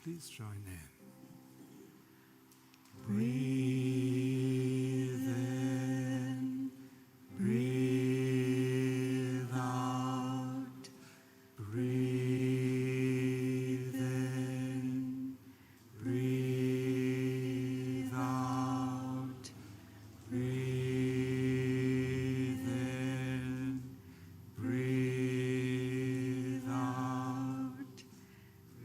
Please join in. Breathe in, breathe out, breathe in, breathe out, breathe in, breathe out,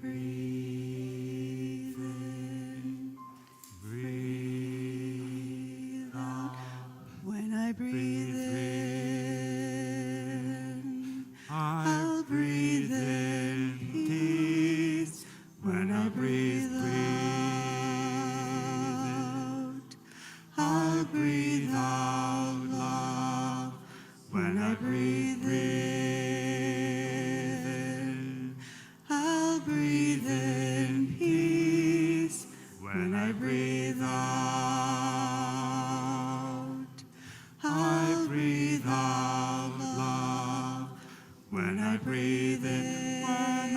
breathe in, breathe out. When I breathe in, I'll breathe in peace. When I breathe out, I'll breathe out love. When I breathe in, I'll breathe in peace. When I breathe out, I breathe out love. When I breathe in,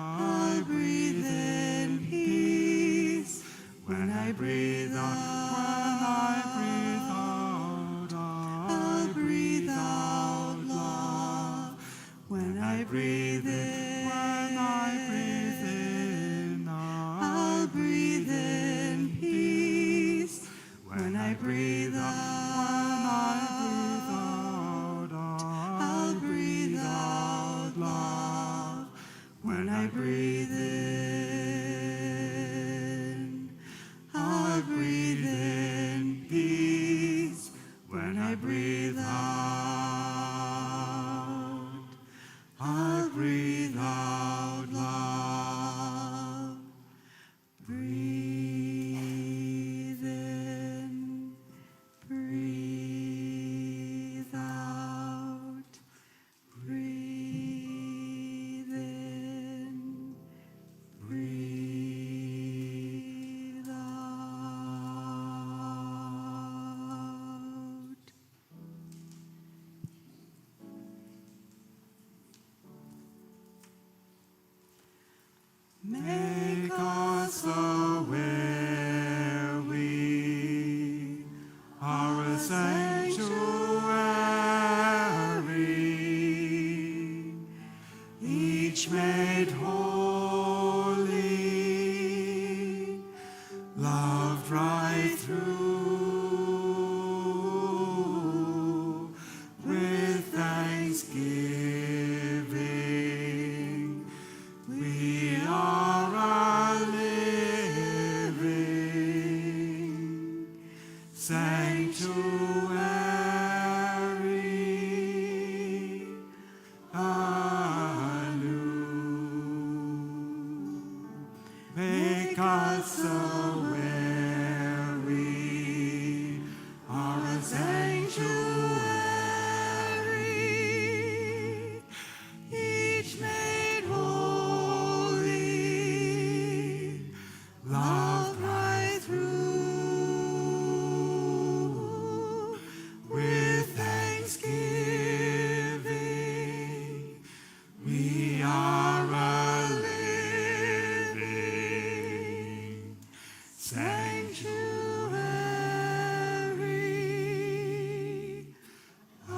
I breathe in peace. When I breathe out, I'll breathe out love. When I breathe in, I'll breathe in peace. When I breathe out, I'll breathe out love. When I breathe in, I breathe in peace. When I breathe out, I breathe out love. Breathe in, breathe out, breathe in, breathe out. Make us aware we are a sanctuary, each made holy, loved right through, with thanksgiving. We are a living sanctuary, anew. Make us aware we are a sanctuary, each made holy, loved right through, with thanksgiving. We are a living sanctuary, anew.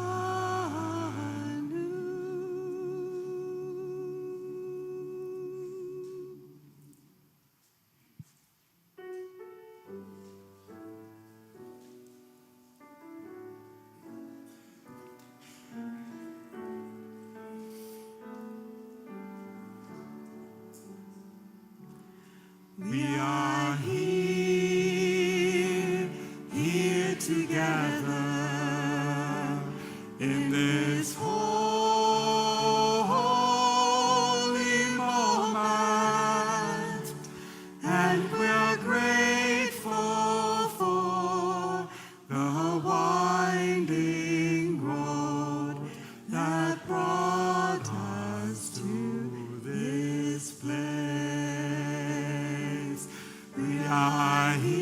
We are here together in this holy moment, and we're grateful for the winding road that brought us to this place. We are here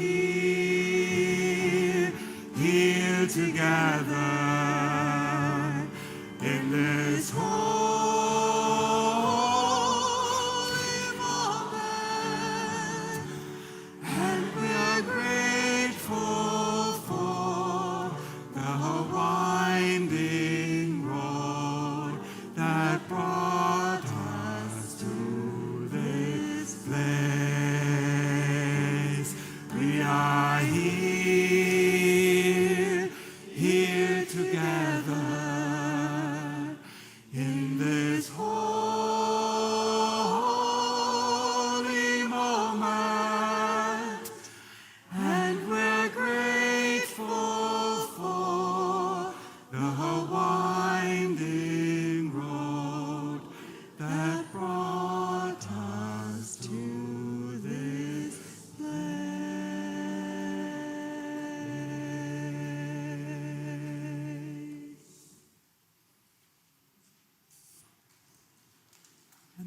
together in this holy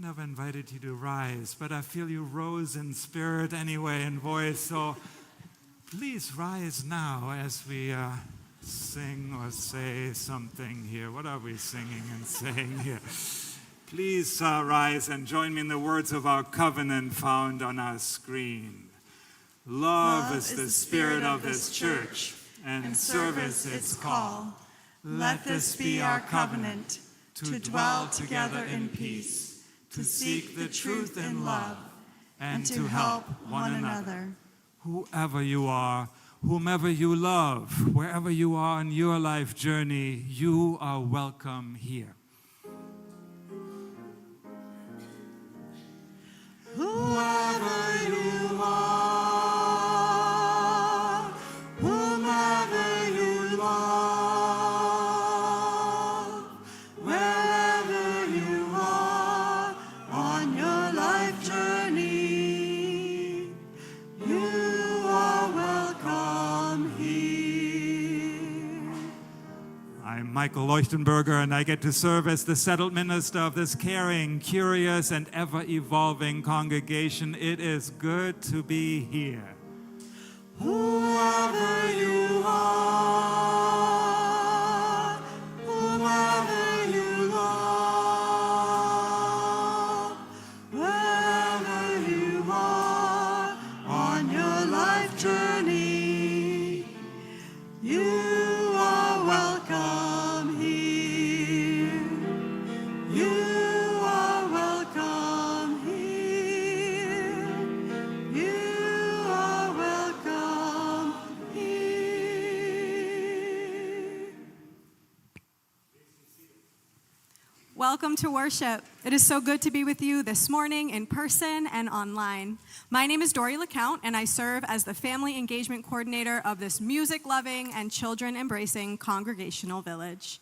never invited you to rise, but I feel you rose in spirit anyway and voice. So please rise now as we sing or say something here. What are we singing and saying here? Please rise and join me in the words of our covenant found on our screen. Love is the spirit of this church, and service its call. Let this be our covenant, to dwell together in peace, to seek the truth in love, and to help one another. Whoever you are, whomever you love, wherever you are in your life journey, you are welcome here. Whoever you are, whomever you love, wherever you are on your life journey, you are welcome here. I'm Michael Leuchtenberger, and I get to serve as the settled minister of this caring, curious, and ever-evolving congregation. It is good to be here. Whoever you are, whoever you love, wherever you are on your life journey, you are welcome here. You are welcome here. You are welcome here. Welcome to worship. It is so good to be with you this morning in person and online. My name is Dory LeCount, and I serve as the Family Engagement Coordinator of this music-loving and children-embracing congregational village.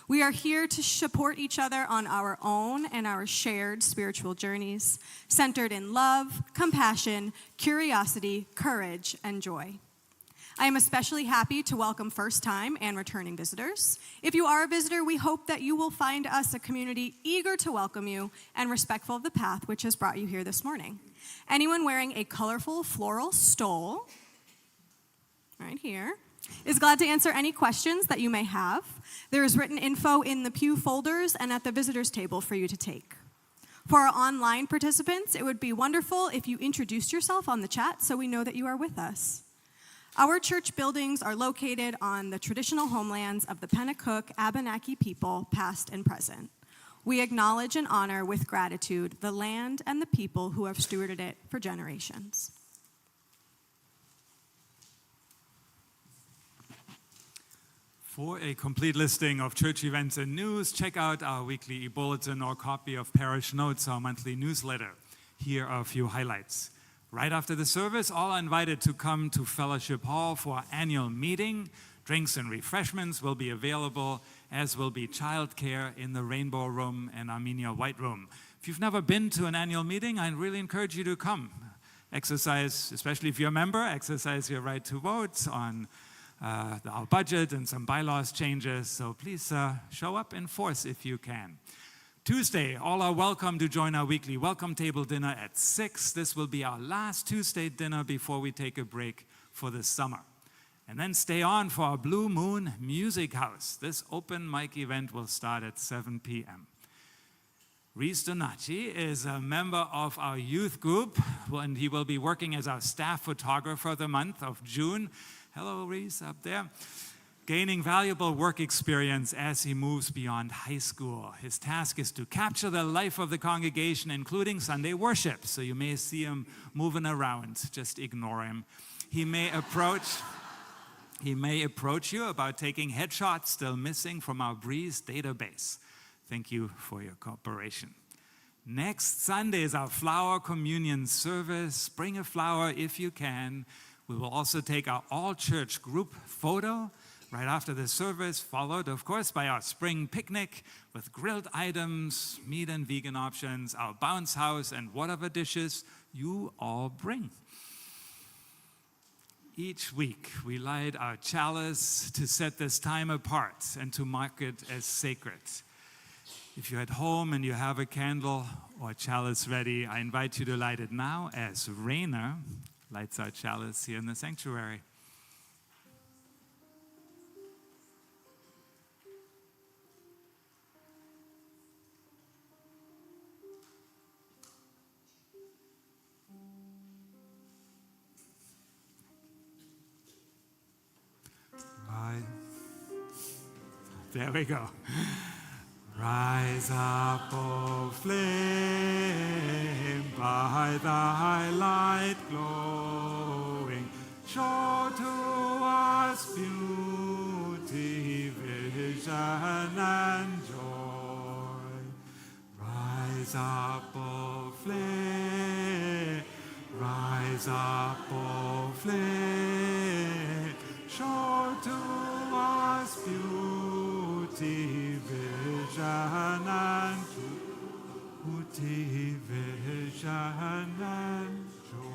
We are here to support each other on our own and our shared spiritual journeys, centered in love, compassion, curiosity, courage, and joy. I am especially happy to welcome first-time and returning visitors. If you are a visitor, we hope that you will find us a community eager to welcome you and respectful of the path which has brought you here this morning. Anyone wearing a colorful floral stole, right here, is glad to answer any questions that you may have. There is written info in the pew folders and at the visitors table for you to take. For our online participants, it would be wonderful if you introduced yourself on the chat so we know that you are with us. Our church buildings are located on the traditional homelands of the Pennacook Abenaki people, past and present. We acknowledge and honor with gratitude the land and the people who have stewarded it for generations. For a complete listing of church events and news, check out our weekly e-bulletin or copy of Parish Notes, our monthly newsletter. Here are a few highlights. Right after the service, all are invited to come to Fellowship Hall for our annual meeting. Drinks and refreshments will be available, as will be childcare in the Rainbow Room and Armenia White Room. If you've never been to an annual meeting, I really encourage you to come. Exercise, especially if you're a member, exercise your right to vote on our budget and some bylaws changes. So please show up in force if you can. Tuesday, all are welcome to join our weekly welcome table dinner at 6. This will be our last Tuesday dinner before we take a break for the summer. And then stay on for our Blue Moon Music House. This open mic event will start at 7 p.m. Reese Donacci is a member of our youth group, and he will be working as our staff photographer the month of June. Hello, Reese, up there. Gaining valuable work experience as he moves beyond high school. His task is to capture the life of the congregation, including Sunday worship. So you may see him moving around. Just ignore him. He may approach you about taking headshots still missing from our Breeze database. Thank you for your cooperation. Next Sunday is our flower communion service. Bring a flower if you can. We will also take our all-church group photo right after the service, followed, of course, by our spring picnic with grilled items, meat and vegan options, our bounce house, and whatever dishes you all bring. Each week, we light our chalice to set this time apart and to mark it as sacred. If you're at home and you have a candle or chalice ready, I invite you to light it now as Rainer lights our chalice here in the sanctuary. There we go. Rise up, O flame, by thy light glowing, show to us beauty, vision, and joy. Rise up, O flame, rise up, O flame, show to us beauty, vision, and beauty, vision, and joy.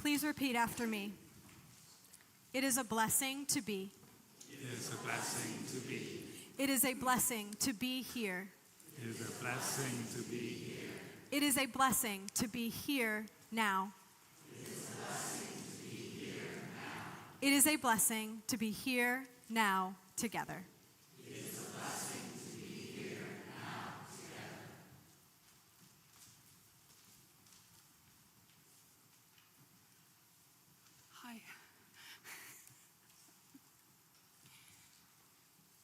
Please repeat after me. It is a blessing to be. It is a blessing to be. It is a blessing to be here. It is a blessing to be here. It is a blessing to be here now. It is a blessing to be here now together. Hi.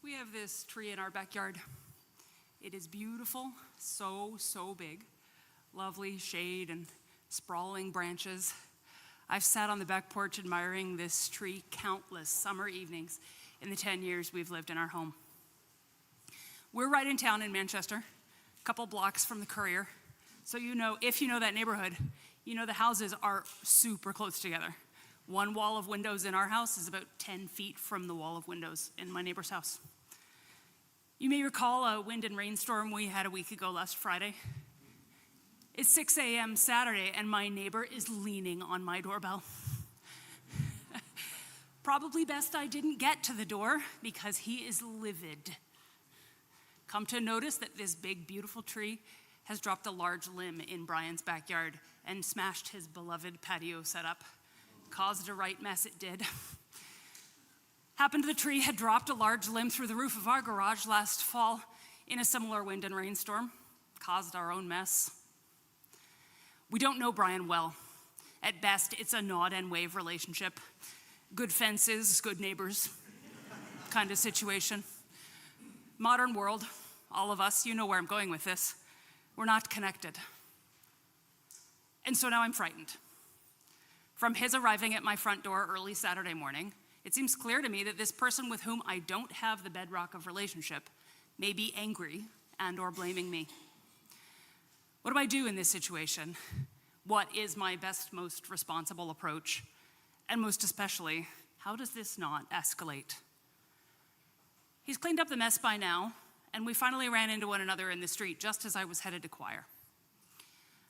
We have this tree in our backyard. It is beautiful, so big. Lovely shade and sprawling branches. I've sat on the back porch admiring this tree countless summer evenings in the 10 years we've lived in our home. We're right in town in Manchester, a couple blocks from the Courier. So you know, if you know that neighborhood, you know the houses are super close together. One wall of windows in our house is about 10 feet from the wall of windows in my neighbor's house. You may recall a wind and rainstorm we had a week ago last Friday. It's 6 a.m. Saturday, and my neighbor is leaning on my doorbell. Probably best I didn't get to the door because he is livid. Come to notice that this big, beautiful tree has dropped a large limb in Brian's backyard and smashed his beloved patio setup. Caused a right mess, it did. Happened the tree had dropped a large limb through the roof of our garage last fall in a similar wind and rainstorm. Caused our own mess. We don't know Brian well. At best, it's a nod and wave relationship. Good fences, good neighbors kind of situation. Modern world, all of us, you know where I'm going with this. We're not connected. And so now I'm frightened. From his arriving at my front door early Saturday morning, it seems clear to me that this person with whom I don't have the bedrock of relationship may be angry and or blaming me. What do I do in this situation? What is my best, most responsible approach? And most especially, how does this not escalate? He's cleaned up the mess by now, and we finally ran into one another in the street just as I was headed to choir.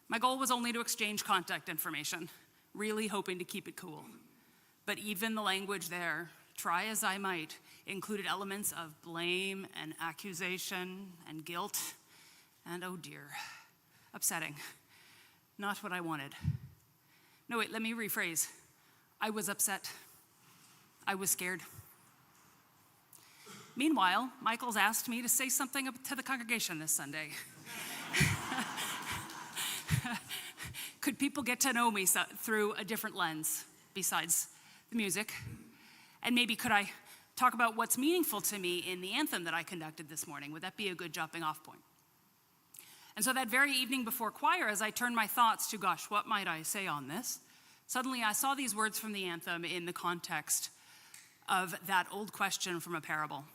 My goal was only to exchange contact information, really hoping to keep it cool. But even the language there, try as I might, included elements of blame and accusation and guilt, and oh dear, upsetting. Not what I wanted. No, wait, let me rephrase. I was upset. I was scared. Meanwhile, Michael's asked me to say something to the congregation this Sunday. Could people get to know me through a different lens besides the music? And maybe could I talk about what's meaningful to me in the anthem that I conducted this morning? Would that be a good jumping off point? And so that very evening before choir, as I turned my thoughts to, gosh, what might I say on this? Suddenly I saw these words from the anthem in the context of that old question from a parable.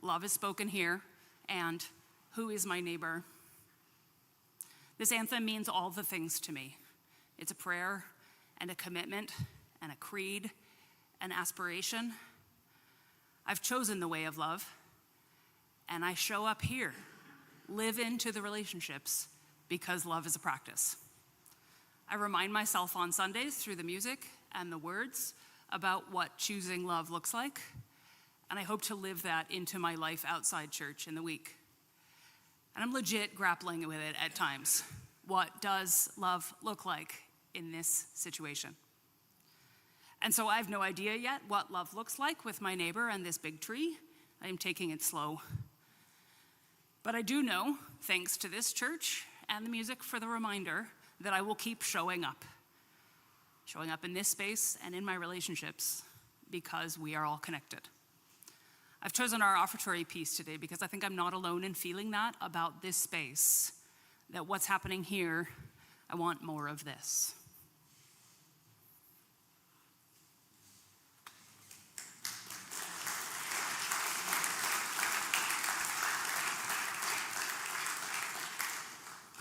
Love is spoken here, and who is my neighbor? This anthem means all the things to me. It's a prayer and a commitment and a creed, an aspiration. I've chosen the way of love, and I show up here, live into the relationships because love is a practice. I remind myself on Sundays through the music and the words about what choosing love looks like, and I hope to live that into my life outside church in the week. And I'm legit grappling with it at times. What does love look like in this situation? And so I have no idea yet what love looks like with my neighbor and this big tree. I am taking it slow. But I do know, thanks to this church and the music for the reminder, that I will keep showing up in this space and in my relationships because we are all connected. I've chosen our offertory piece today because I think I'm not alone in feeling that about this space, that what's happening here, I want more of this.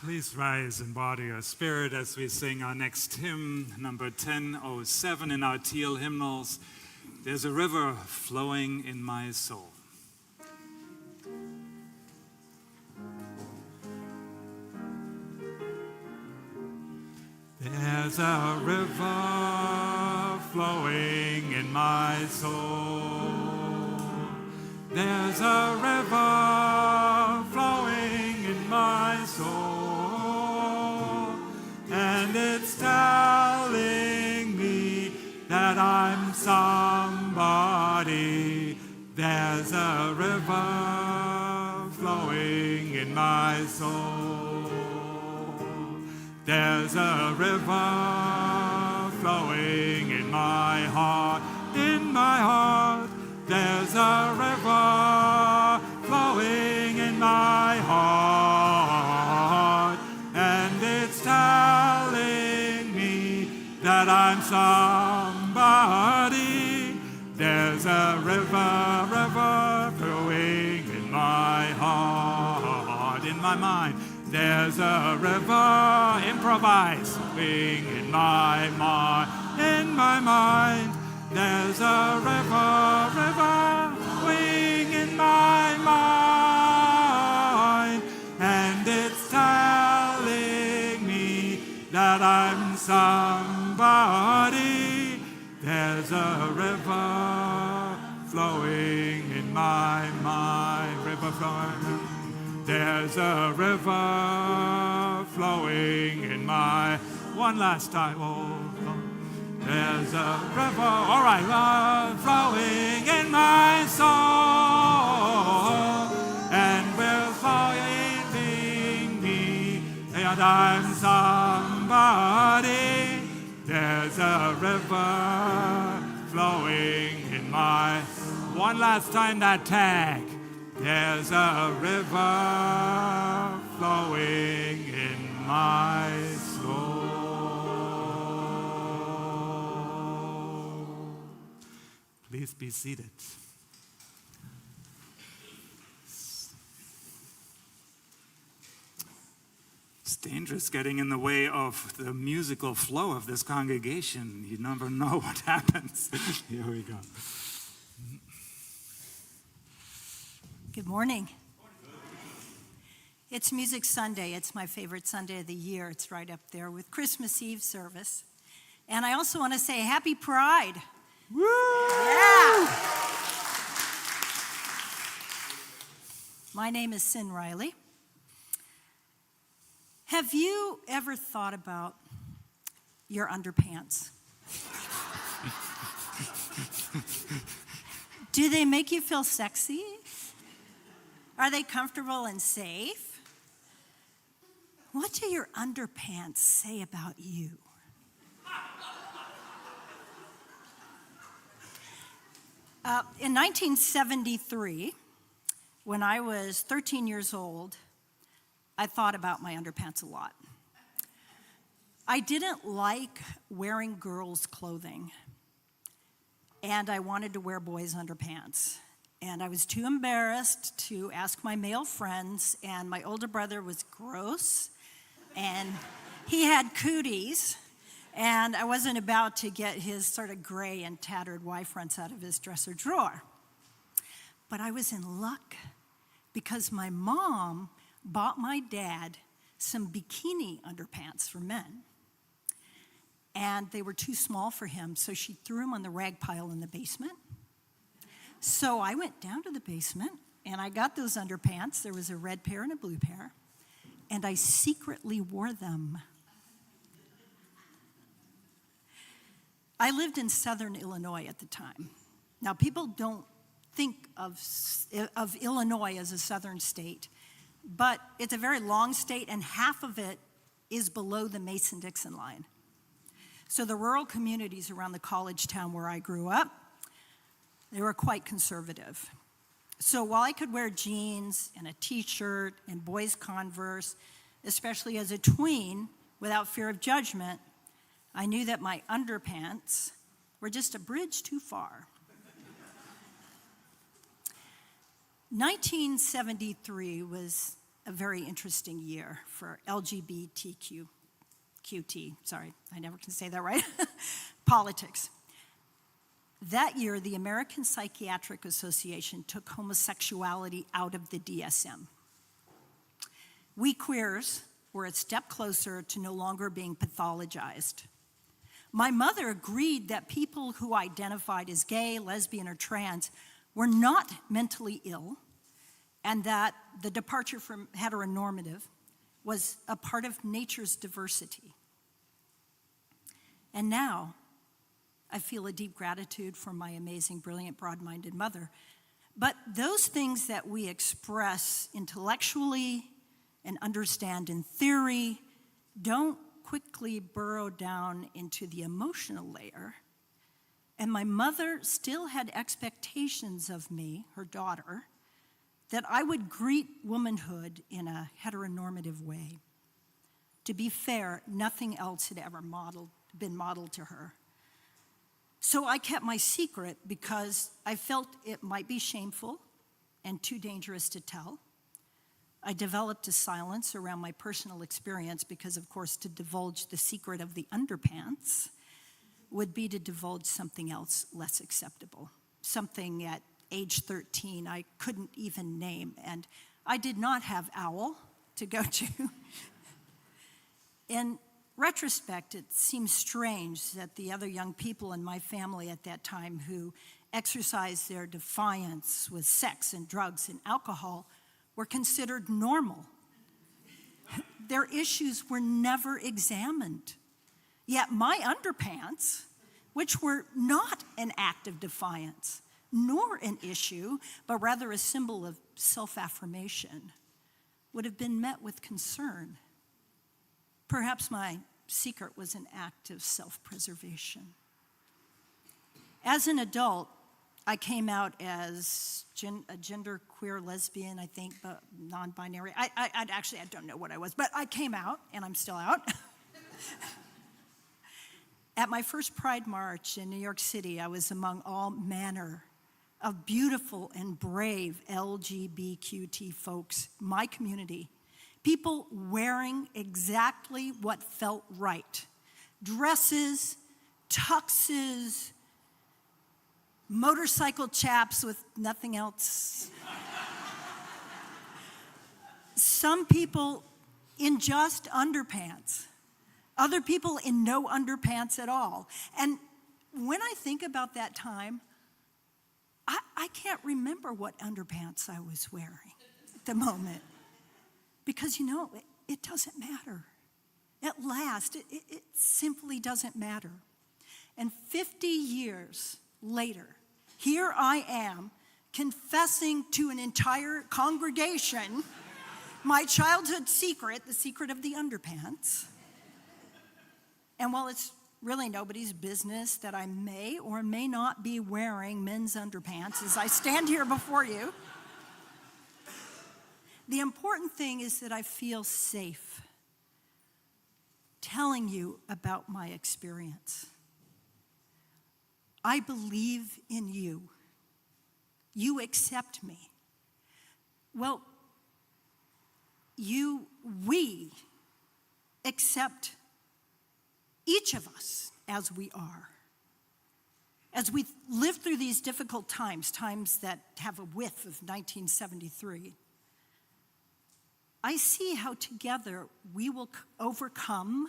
Please rise in body or spirit as we sing our next hymn, number 1007 in our teal hymnals. There's a river flowing in my soul. There's a river flowing in my soul. There's a river flowing in my soul. And it's telling me that I'm somebody. There's a river flowing in my soul. There's a river flowing in my heart, in my heart. There's a river flowing in my heart, and it's telling me that I'm somebody. There's a river, river flowing in my heart, in my mind. There's a river, improvise, flowing in my mind, in my mind. There's a river, river, flowing in my mind, and it's telling me that I'm somebody. There's a river flowing in my mind, river flowing. There's a river flowing in my, one last time, oh. There's a river, all right, flowing in my soul, and will flowing me, and I'm somebody. There's a river flowing in my, one last time that tag. There's a river flowing in my soul. Please be seated. It's dangerous getting in the way of the musical flow of this congregation. You never know what happens. Here we go. Good morning. It's Music Sunday. It's my favorite Sunday of the year. It's right up there with Christmas Eve service. And I also want to say Happy Pride. Woo! Yeah! My name is Sin Riley. Have you ever thought about your underpants? Do they make you feel sexy? Are they comfortable and safe? What do your underpants say about you? In 1973, when I was 13 years old, I thought about my underpants a lot. I didn't like wearing girls' clothing, and I wanted to wear boys' underpants. And I was too embarrassed to ask my male friends, and my older brother was gross, and he had cooties, and I wasn't about to get his sort of gray and tattered Y fronts out of his dresser drawer. But I was in luck because my mom bought my dad some bikini underpants for men. And they were too small for him, so she threw them on the rag pile in the basement. So I went down to the basement, and I got those underpants. There was a red pair and a blue pair, and I secretly wore them. I lived in southern Illinois at the time. Now, people don't think of Illinois as a southern state, but it's a very long state, and half of it is below the Mason-Dixon line. So the rural communities around the college town where I grew up, they were quite conservative. So while I could wear jeans and a t-shirt and boys' Converse, especially as a tween, without fear of judgment, I knew that my underpants were just a bridge too far. 1973 was a very interesting year for LGBTQT, sorry, I never can say that right, politics. That year, the American Psychiatric Association took homosexuality out of the DSM. We queers were a step closer to no longer being pathologized. My mother agreed that people who identified as gay, lesbian, or trans were not mentally ill, and that the departure from heteronormative was a part of nature's diversity. And now, I feel a deep gratitude for my amazing, brilliant, broad-minded mother. But those things that we express intellectually and understand in theory don't quickly burrow down into the emotional layer. And my mother still had expectations of me, her daughter, that I would greet womanhood in a heteronormative way. To be fair, nothing else had ever been modeled to her. So I kept my secret because I felt it might be shameful and too dangerous to tell. I developed a silence around my personal experience because, of course, to divulge the secret of the underpants would be to divulge something else less acceptable, something at age 13 I couldn't even name, and I did not have OWL to go to. In retrospect, it seems strange that the other young people in my family at that time who exercised their defiance with sex and drugs and alcohol were considered normal. Their issues were never examined. Yet my underpants, which were not an act of defiance, nor an issue, but rather a symbol of self-affirmation, would have been met with concern. Perhaps my secret was an act of self-preservation. As an adult, I came out as a genderqueer lesbian, I think, but non-binary. I don't know what I was, but I came out, and I'm still out. At my first Pride March in New York City, I was among all manner of beautiful and brave LGBTQ folks, my community, people wearing exactly what felt right. Dresses, tuxes, motorcycle chaps with nothing else. Some people in just underpants, other people in no underpants at all. And when I think about that time, I can't remember what underpants I was wearing at the moment. Because, it doesn't matter. At last, it simply doesn't matter. And 50 years later, here I am confessing to an entire congregation my childhood secret, the secret of the underpants. And while it's really nobody's business that I may or may not be wearing men's underpants as I stand here before you, the important thing is that I feel safe telling you about my experience. I believe in you. You accept me. Well, we accept each of us as we are. As we live through these difficult times that have a whiff of 1973, I see how together we will overcome,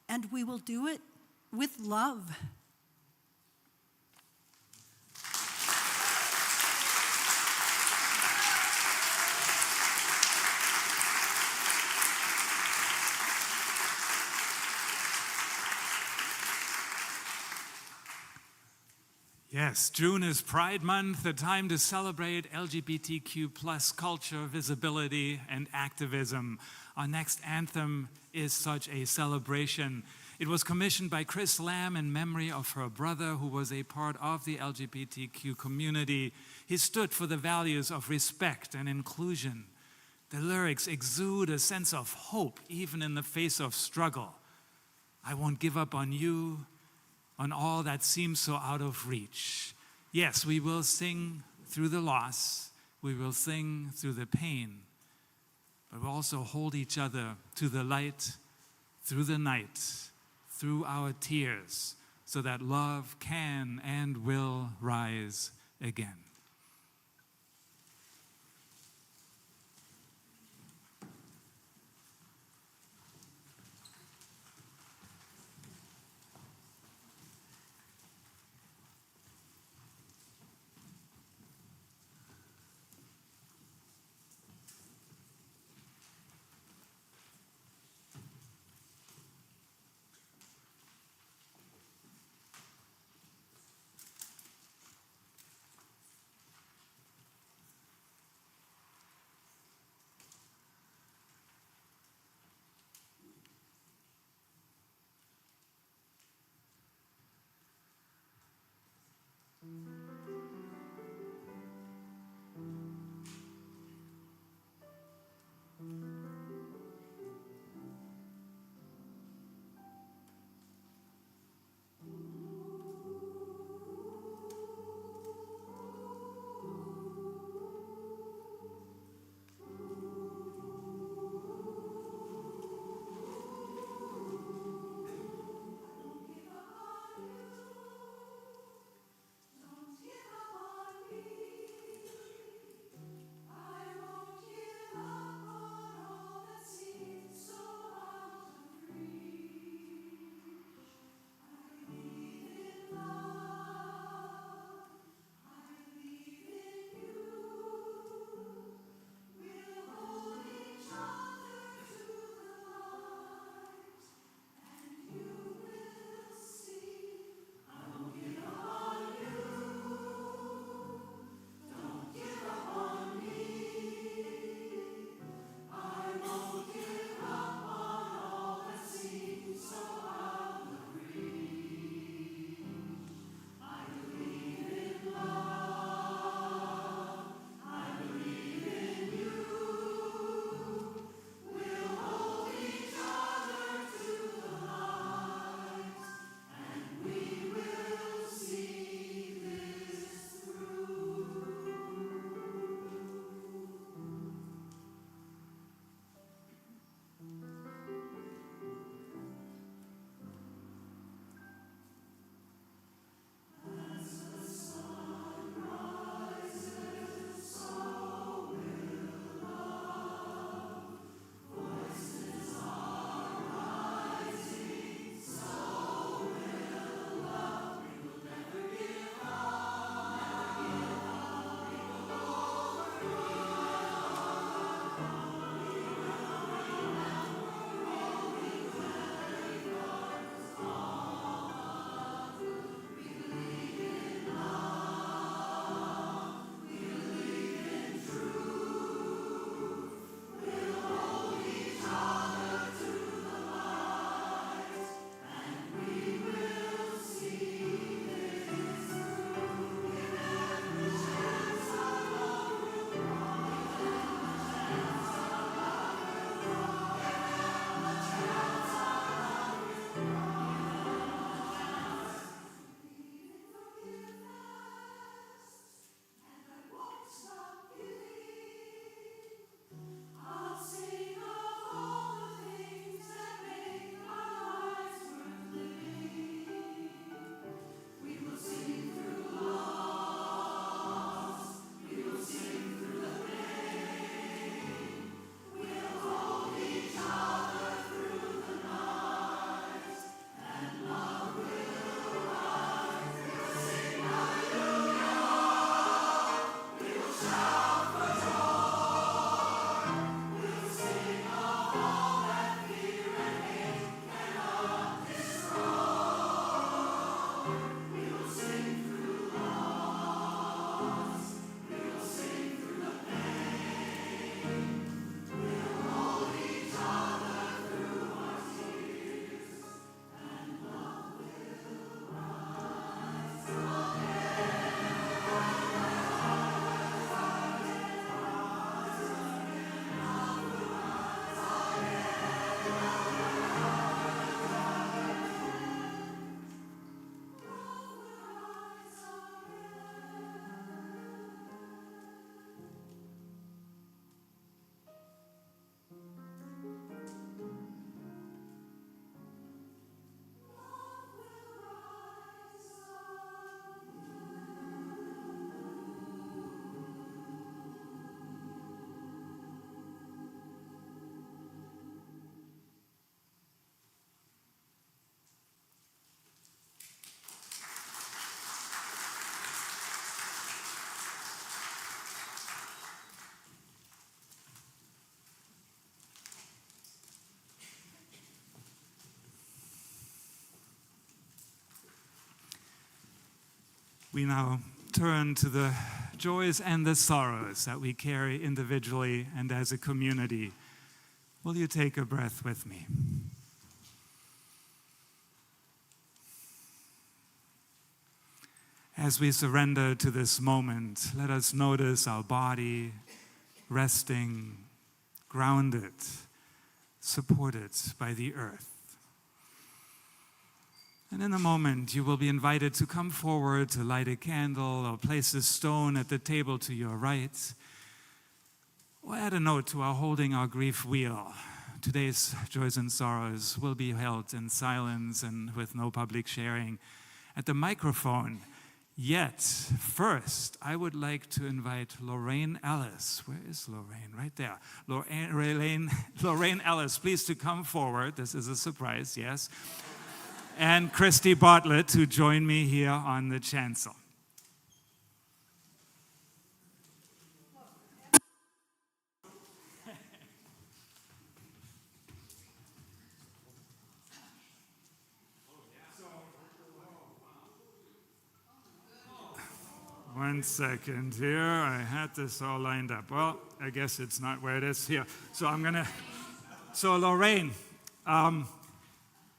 and we will do it with love. Yes, June is Pride Month, a time to celebrate LGBTQ plus culture, visibility, and activism. Our next anthem is such a celebration. It was commissioned by Chris Lamb in memory of her brother, who was a part of the LGBTQ community. He stood for the values of respect and inclusion. The lyrics exude a sense of hope, even in the face of struggle. I won't give up on you, on all that seems so out of reach. Yes, we will sing through the loss, we will sing through the pain, but we'll also hold each other to the light, through the night, through our tears, so that love can and will rise again. We now turn to the joys and the sorrows that we carry individually and as a community. Will you take a breath with me? As we surrender to this moment, let us notice our body resting, grounded, supported by the earth. And in a moment, you will be invited to come forward to light a candle or place a stone at the table to your right, or add a note to our Holding Our Grief wheel. Today's joys and sorrows will be held in silence and with no public sharing at the microphone. Yet, first, I would like to invite Lorraine Ellis. Where is Lorraine? Right there. Lorraine Ellis, please to come forward. This is a surprise, yes. And Christy Bartlett to join me here on the chancel. One second here. I had this all lined up. Well, I guess it's not where it is here. So Lorraine,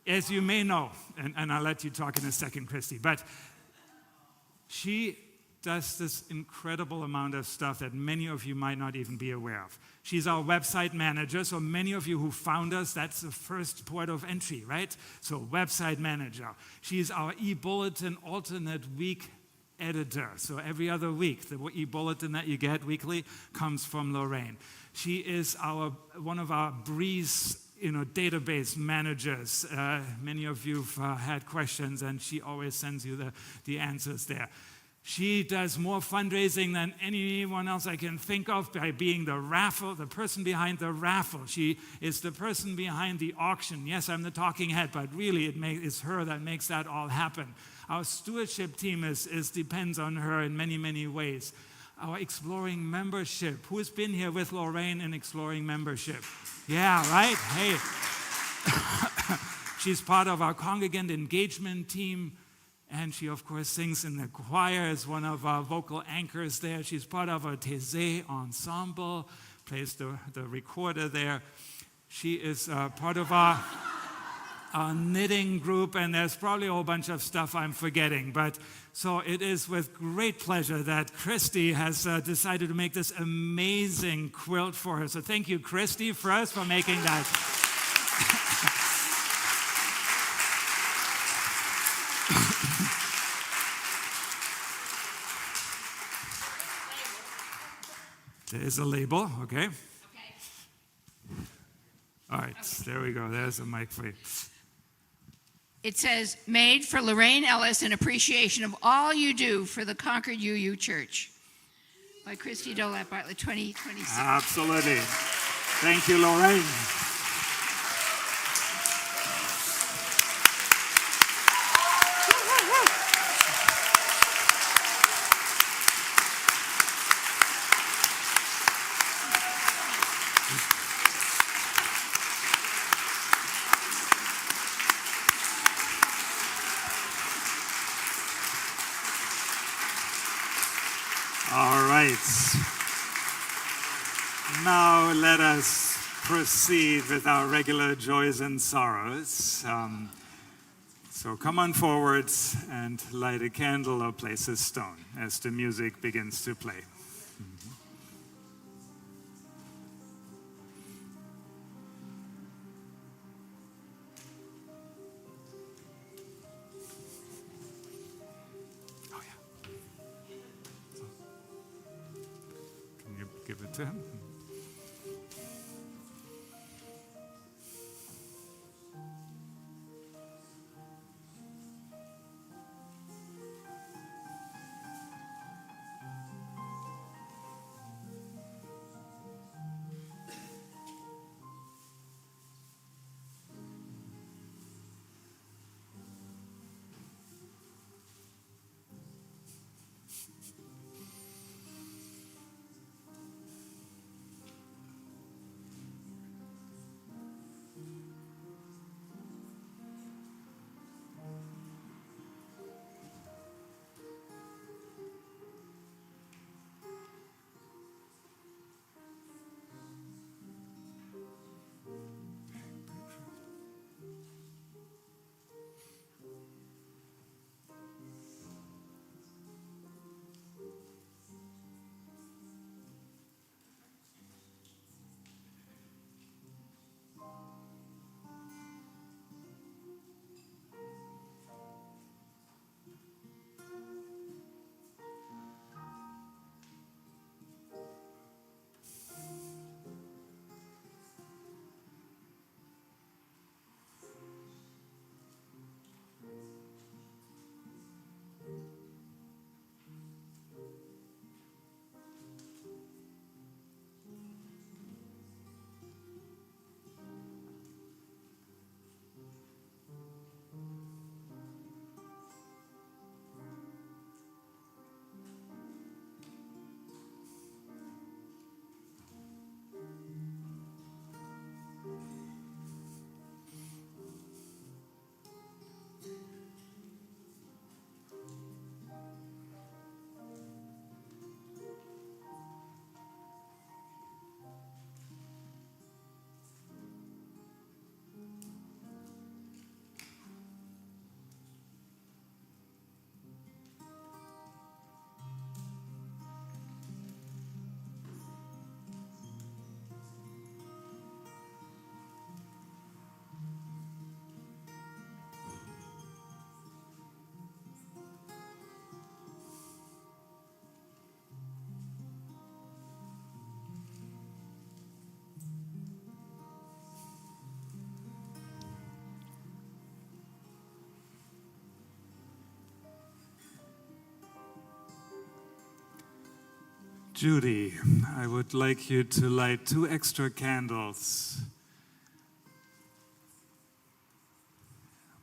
as you may know, and I'll let you talk in a second, Christy, but she does this incredible amount of stuff that many of you might not even be aware of. She's our website manager, so many of you who found us, that's the first port of entry, right? So website manager. She's our e-bulletin alternate week editor. So every other week, the e-bulletin that you get weekly comes from Lorraine. She is one of our Breeze database managers. Many of you've had questions, and she always sends you the answers there. She does more fundraising than anyone else I can think of by being the person behind the raffle. She is the person behind the auction. Yes, I'm the talking head, but really it's her that makes that all happen. Our stewardship team depends on her in many, many ways. Our Exploring Membership. Who's been here with Lorraine in Exploring Membership? Yeah, right? Hey. She's part of our congregant engagement team, and she, of course, sings in the choir as one of our vocal anchors there. She's part of our Taizé ensemble, plays the recorder there. She is part of our knitting group, and there's probably a whole bunch of stuff I'm forgetting. But so it is with great pleasure that Christy has decided to make this amazing quilt for her. So thank you, Christy, first for making that. There is a label, okay? All right, there we go. There's a mic for you. It says, made for Lorraine Ellis in appreciation of all you do for the Concord UU Church. By Christy Dolap Bartlett, 2026. Absolutely. Thank you, Lorraine. All right. Now let us proceed with our regular joys and sorrows. So come on forward and light a candle or place a stone as the music begins to play. Give it to him. Judy, I would like you to light 2 extra candles.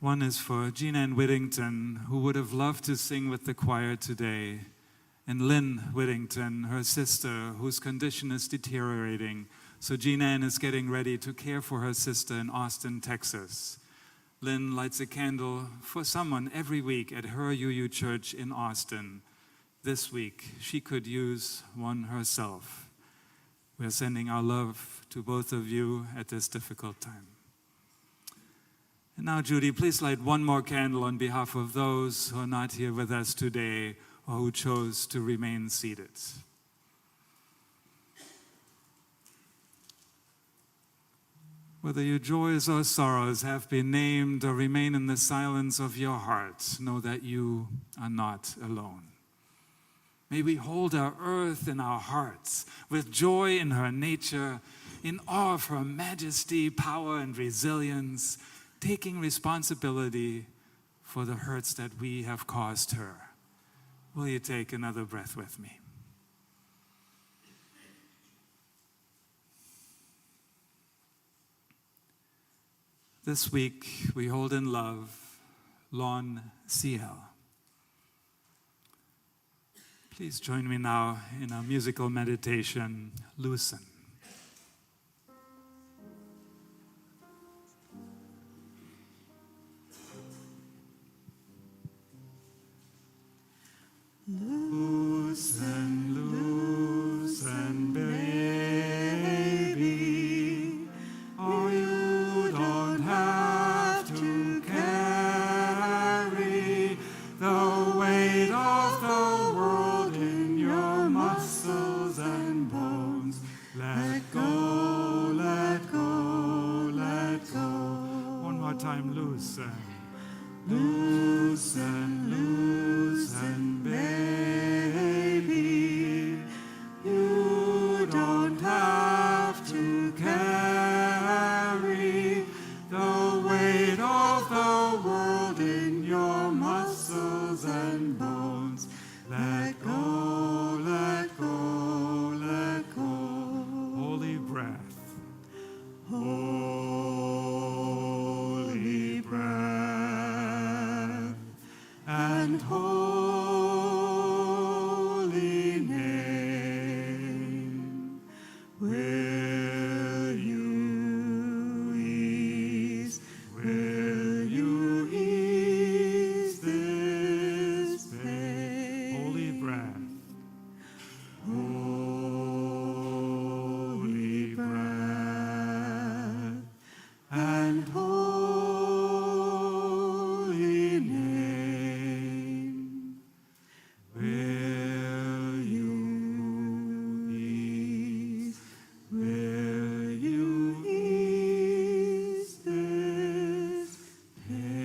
One is for Jean Ann Whittington, who would have loved to sing with the choir today, and Lynn Whittington, her sister, whose condition is deteriorating. So Jean Ann is getting ready to care for her sister in Austin, Texas. Lynn lights a candle for someone every week at her UU church in Austin. This week, she could use one herself. We're sending our love to both of you at this difficult time. And now, Judy, please light one more candle on behalf of those who are not here with us today or who chose to remain seated. Whether your joys or sorrows have been named or remain in the silence of your heart, know that you are not alone. May we hold our earth in our hearts with joy in her nature, in awe of her majesty, power, and resilience, taking responsibility for the hurts that we have caused her. Will you take another breath with me? This week, we hold in love Lon CL. Please join me now in our musical meditation, Loosen. Loosen, loosen, baby, oh, you don't have to carry the weight of the world in your muscles and bones. Let go, let go, let go. One more time, loosen. Loosen, loosen, baby. You don't have to carry the weight of the world in your muscles and bones. Let go, let go, let go. Holy breath. Holy breath. And holy name, will you ease this pain? Holy breath, holy breath, and holy name, will you ease this pain?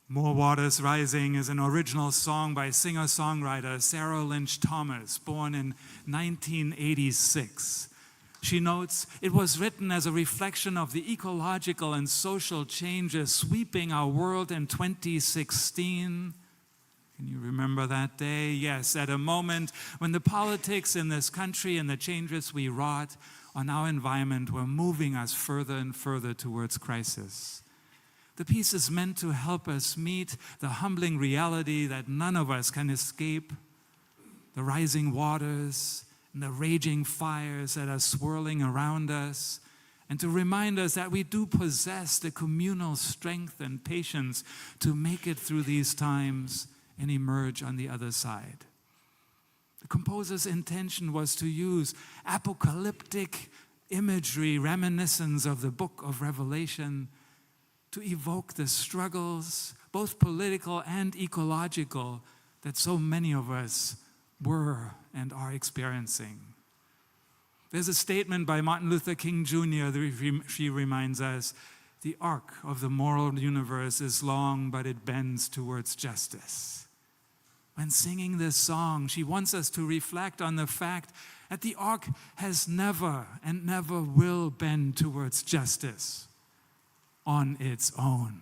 More Waters Rising is an original song by singer-songwriter Sarah Lynch Thomas, born in 1986. She notes, it was written as a reflection of the ecological and social changes sweeping our world in 2016. Can you remember that day? Yes, at a moment when the politics in this country and the changes we wrought on our environment were moving us further and further towards crisis. The piece is meant to help us meet the humbling reality that none of us can escape, the rising waters and the raging fires that are swirling around us, and to remind us that we do possess the communal strength and patience to make it through these times and emerge on the other side. The composer's intention was to use apocalyptic imagery, reminiscence of the book of Revelation, to evoke the struggles, both political and ecological, that so many of us were and are experiencing. There's a statement by Martin Luther King Jr. that she reminds us, the arc of the moral universe is long, but it bends towards justice. When singing this song, she wants us to reflect on the fact That the ark has never and never will bend towards justice on its own.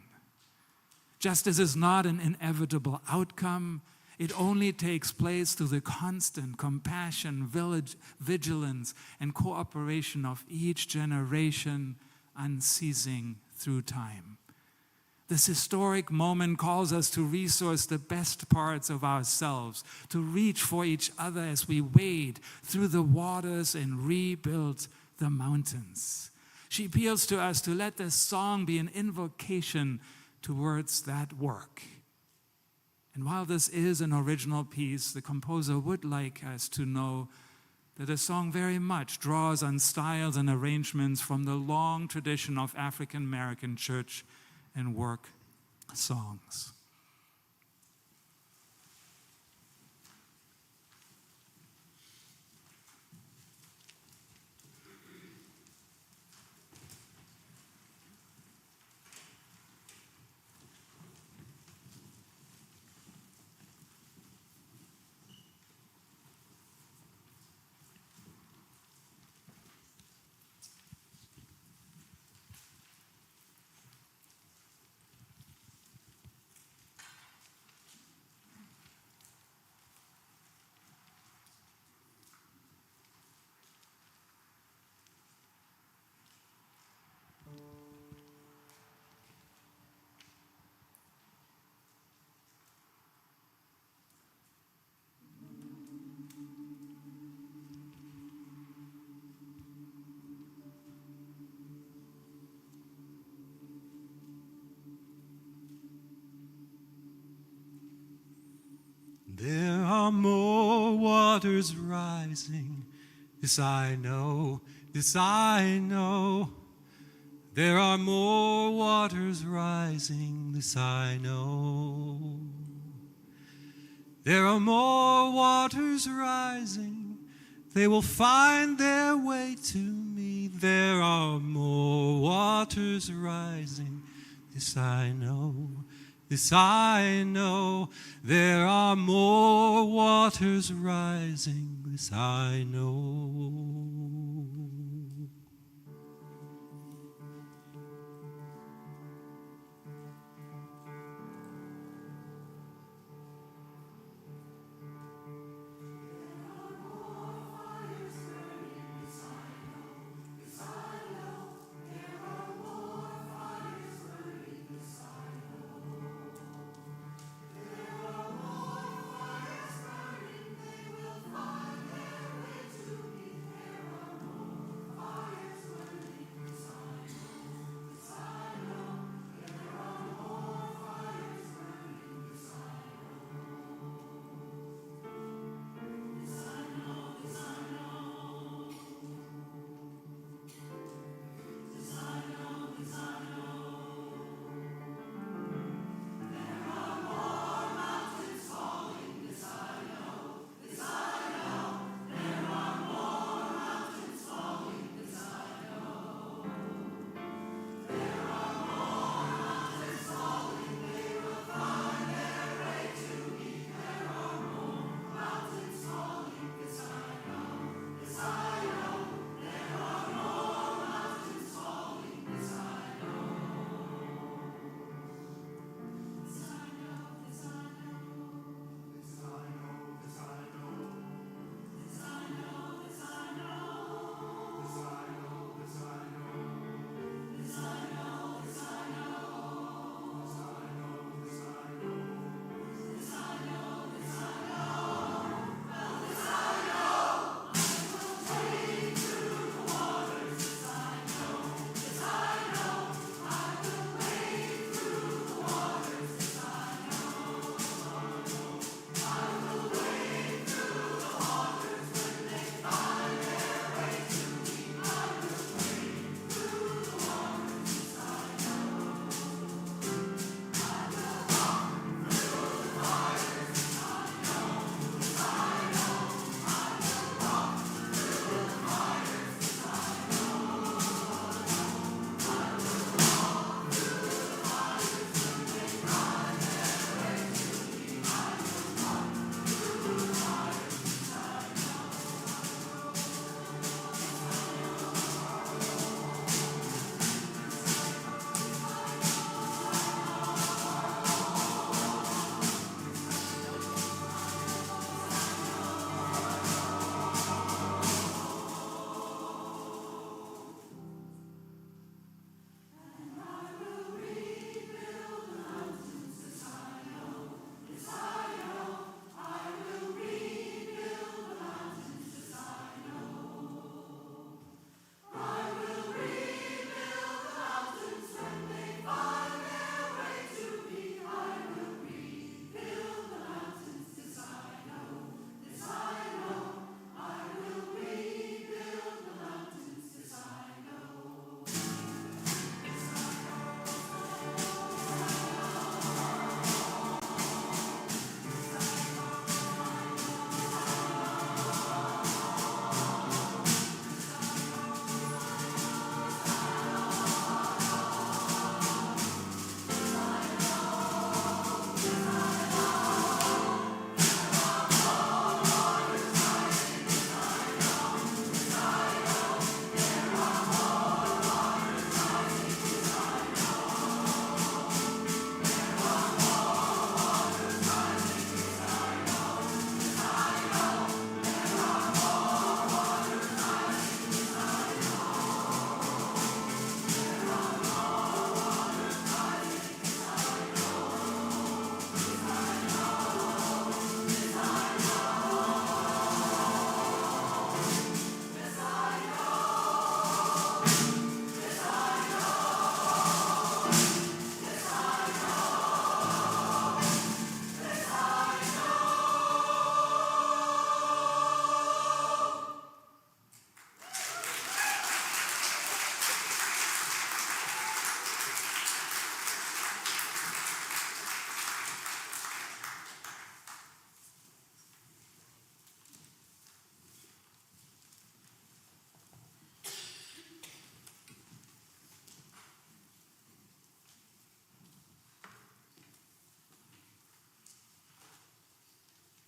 Justice is not an inevitable outcome. It only takes place through the constant compassion, vigilance, and cooperation of each generation, unceasing through time. This historic moment calls us to resource the best parts of ourselves, to reach for each other as we wade through the waters and rebuild the mountains. She appeals to us to let this song be an invocation towards that work. And while this is an original piece, the composer would like us to know that the song very much draws on styles and arrangements from the long tradition of African American church and work songs. There are more waters rising, this I know, this I know. There are more waters rising, this I know. There are more waters rising, they will find their way to me. There are more waters rising, this I know. This I know, there are more waters rising, this I know.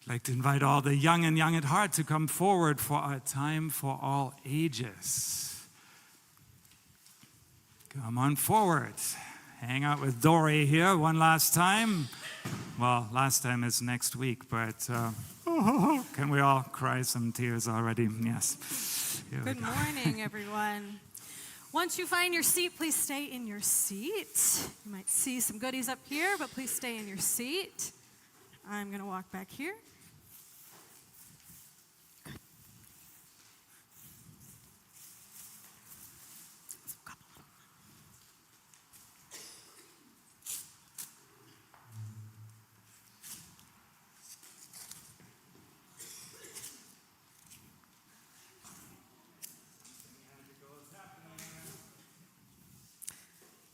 I'd like to invite all the young and young at heart to come forward for our time for all ages. Come on forward. Hang out with Dory here one last time. Well, last time is next week, but can we all cry some tears already? Yes. Here we Good go. morning, everyone. Once you find your seat, please stay in your seat. You might see some goodies up here, but please stay in your seat. I'm going to walk back here.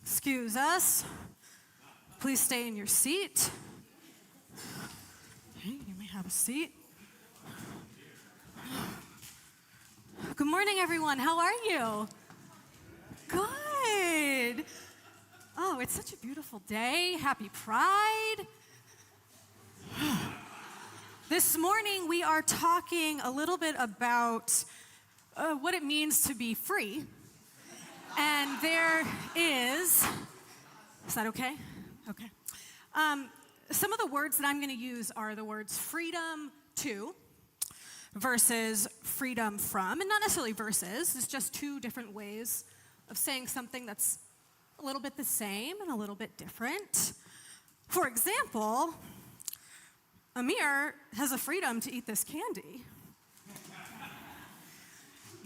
Excuse us. Please stay in your seat. Okay, you may have a seat. Good morning, everyone. How are you? Good. Oh, it's such a beautiful day. Happy Pride. This morning, we are talking a little bit about what it means to be free. And there is that okay? Okay. Some of the words that I'm going to use are the words freedom to versus freedom from, and not necessarily versus. It's just two different ways of saying something that's a little bit the same and a little bit different. For example, Amir has a freedom to eat this candy.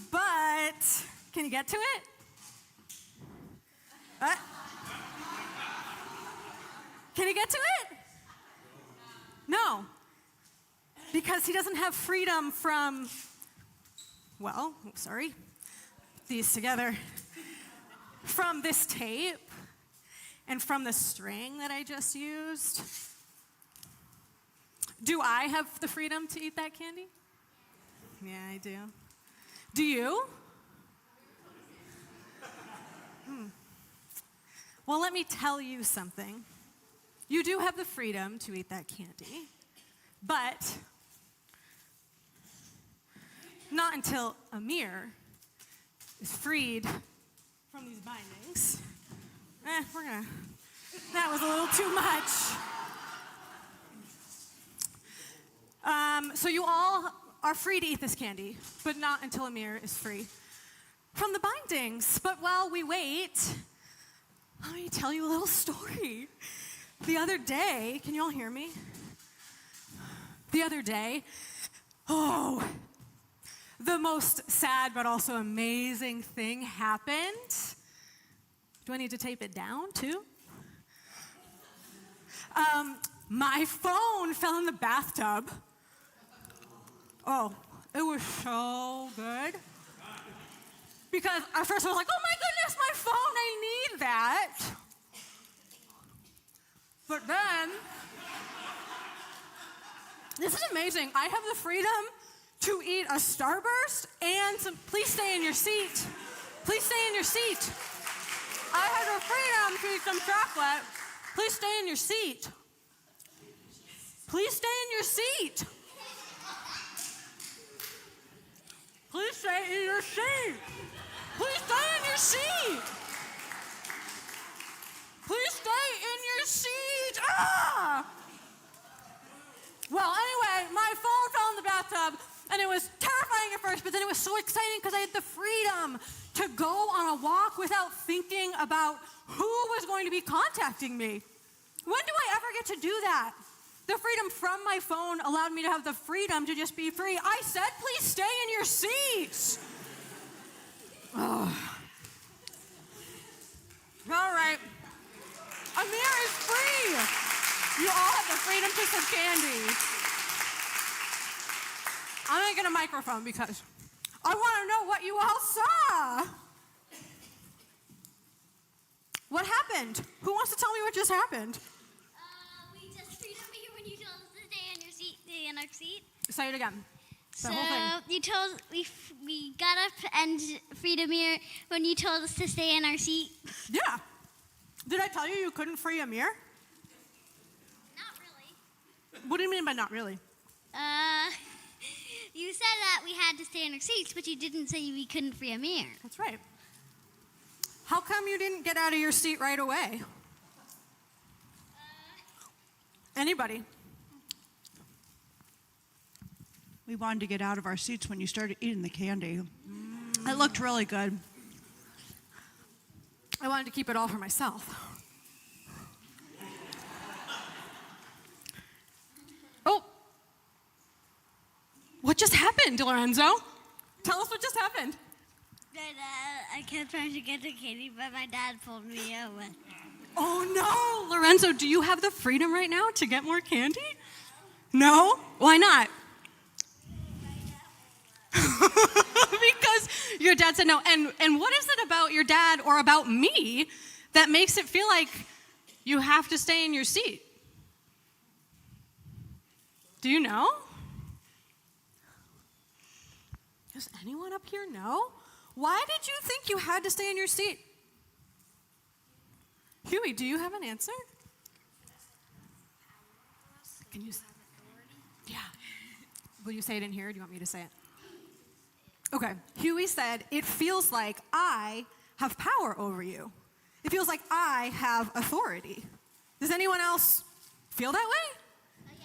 But can you get to it? Can he get to it? No. Because he doesn't have freedom from, well, sorry, these together, from this tape and from the string that I just used. Do I have the freedom to eat that candy? Yeah, I do. Do you? Well, let me tell you something. You do have the freedom to eat that candy, but not until Amir is freed from these bindings. That was a little too much. So you all are free to eat this candy, but not until Amir is free from the bindings. But while we wait, let me tell you a little story. The other day, can you all hear me? The other day, the most sad but also amazing thing happened. Do I need to tape it down too? My phone fell in the bathtub. Oh, it was so good. Because at first I was like, oh my goodness, my phone, I need that. But then, this is amazing. I have the freedom to eat a Starburst and some, please stay in your seat. Please stay in your seat. I have the freedom to eat some chocolate. Please stay in your seat. Please stay in your seat. Please stay in your seat. Please stay in your seat. Please stay in your seat. Ah! Well, anyway, my phone fell in the bathtub, and it was terrifying at first, but then it was so exciting because I had the freedom to go on a walk without thinking about who was going to be contacting me. When do I ever get to do that? The freedom from my phone allowed me to have the freedom to just be free. I said, please stay in your seats. Oh. All right. Amir is free. You all have the freedom to some candy. I'm going to get a microphone because I want to know what you all saw. What happened? Who wants to tell me what just happened? We just freed Amir when you told us to stay in your seat, stay in our seat. Say it again. The So whole thing. you told we got up and freed Amir when you told us to stay in our seat. Yeah. Did I tell you you couldn't free Amir? Not really. What do you mean by not really? You said that we had to stay in our seats, but you didn't say we couldn't free Amir. That's right. How come you didn't get out of your seat right away? Anybody? We wanted to get out of our seats when you started eating the candy. It looked really good. I wanted to keep it all for myself. Oh. What just happened, Lorenzo? Tell us what just happened. I kept trying to get the candy, but my dad pulled me away. Oh no! Lorenzo, do you have the freedom right now to get more candy? No? Why not? Because your dad said no. And what is it about your dad or about me that makes it feel like you have to stay in your seat? Do you know? Does anyone up here know? Why did you think you had to stay in your seat? Huey, do you have an answer? Can you? Yeah. Will you say it in here, or do you want me to say it? Okay. Huey said, it feels like I have power over you. It feels like I have authority. Does anyone else feel that way?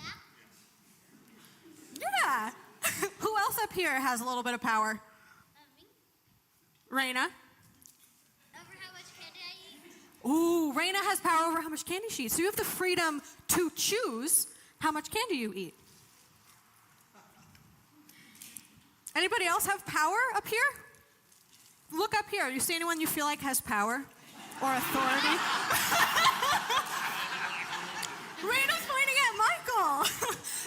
Yeah. Who else up here has a little bit of power? Me. Raina? Over how much candy I eat? Ooh, Raina has power over how much candy she eats. So you have the freedom to choose how much candy you eat. Anybody else have power up here? Look up here. You see anyone you feel like has power or authority? Raina's pointing at Michael.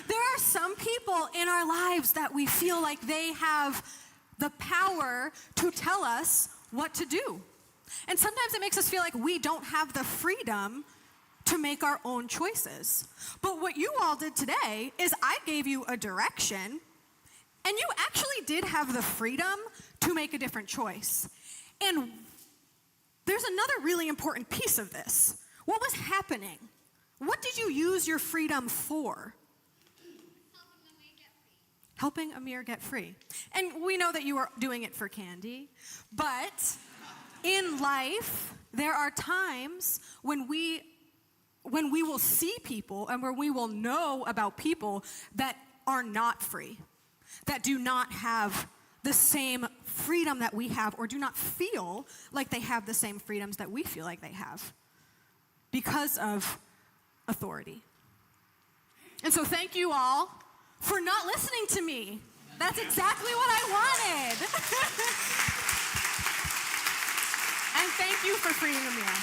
There are some people in our lives that we feel like they have the power to tell us what to do. And sometimes it makes us feel like we don't have the freedom to make our own choices. But what you all did today is I gave you a direction, and you actually did have the freedom to make a different choice. And there's another really important piece of this. What was happening? What did you use your freedom for? Helping Amir get free. And we know that you are doing it for candy, but in life, there are times when we will see people and where we will know about people that are not free, that do not have the same freedom that we have, or do not feel like they have the same freedoms that we feel like they have because of authority. And so thank you all for not listening to me. That's exactly what I wanted. And thank you for freeing Amir.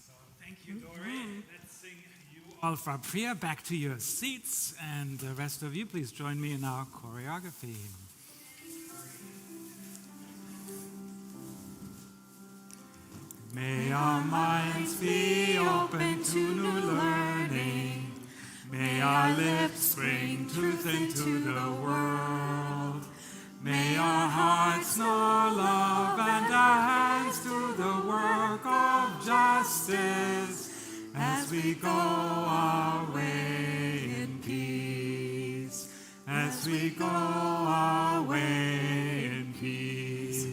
So thank you, Dory. Let's sing you all from Priya back to your seats, and the rest of you, please join me in our choreography. May our minds be open to new learning. May our lips bring truth into the world. May our hearts know love and our hands do the work of justice as we go our way in peace. As we go our way in peace.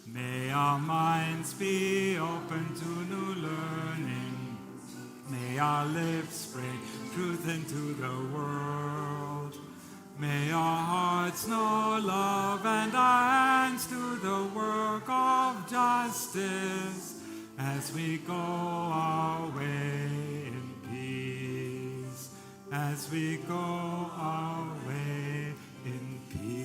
May our minds be open to new learning. May our lips bring truth into the world. May our hearts know love and our hands do the work of justice as we go our way in peace. As we go our way in peace.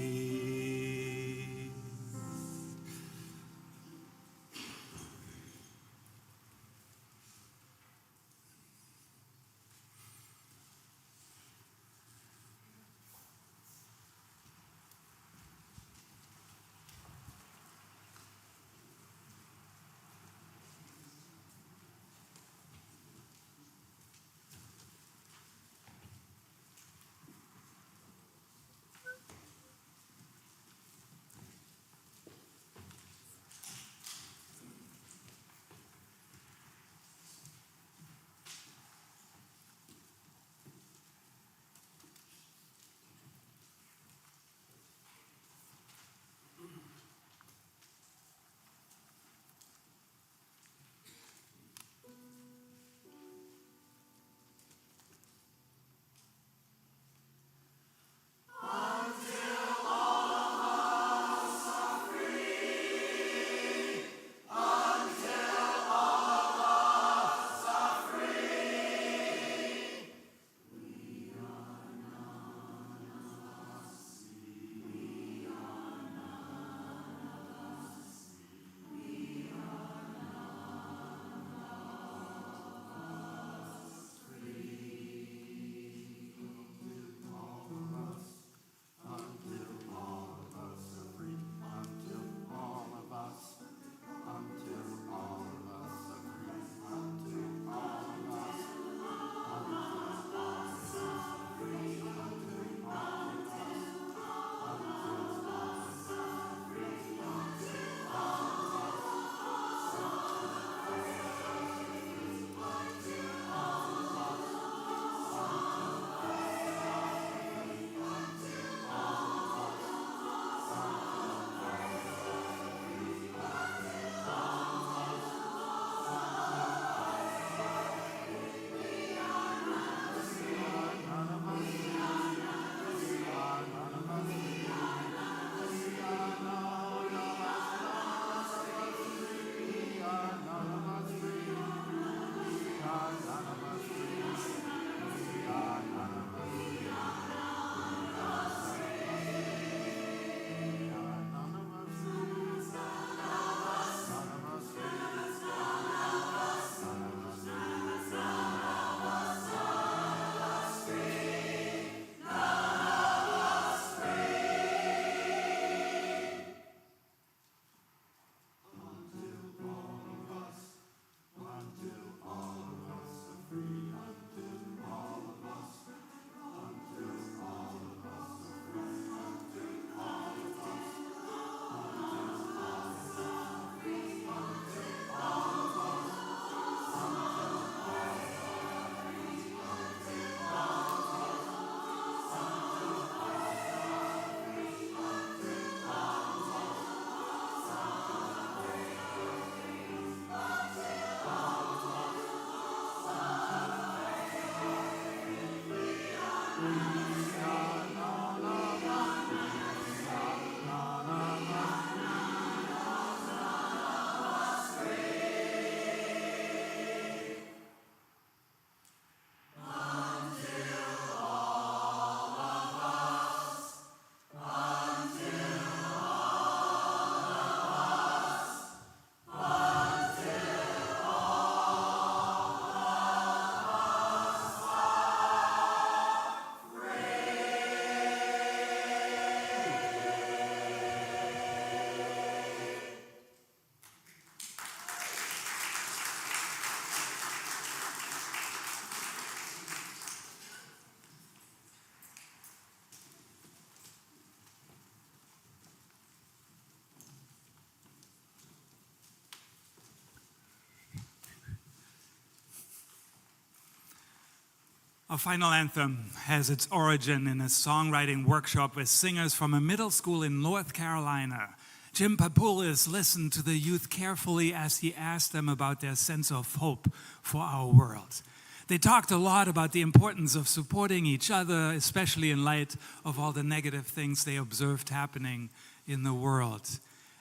Our final anthem has its origin in a songwriting workshop with singers from a middle school in North Carolina. Jim Papoulis listened to the youth carefully as he asked them about their sense of hope for our world. They talked a lot about the importance of supporting each other, especially in light of all the negative things they observed happening in the world.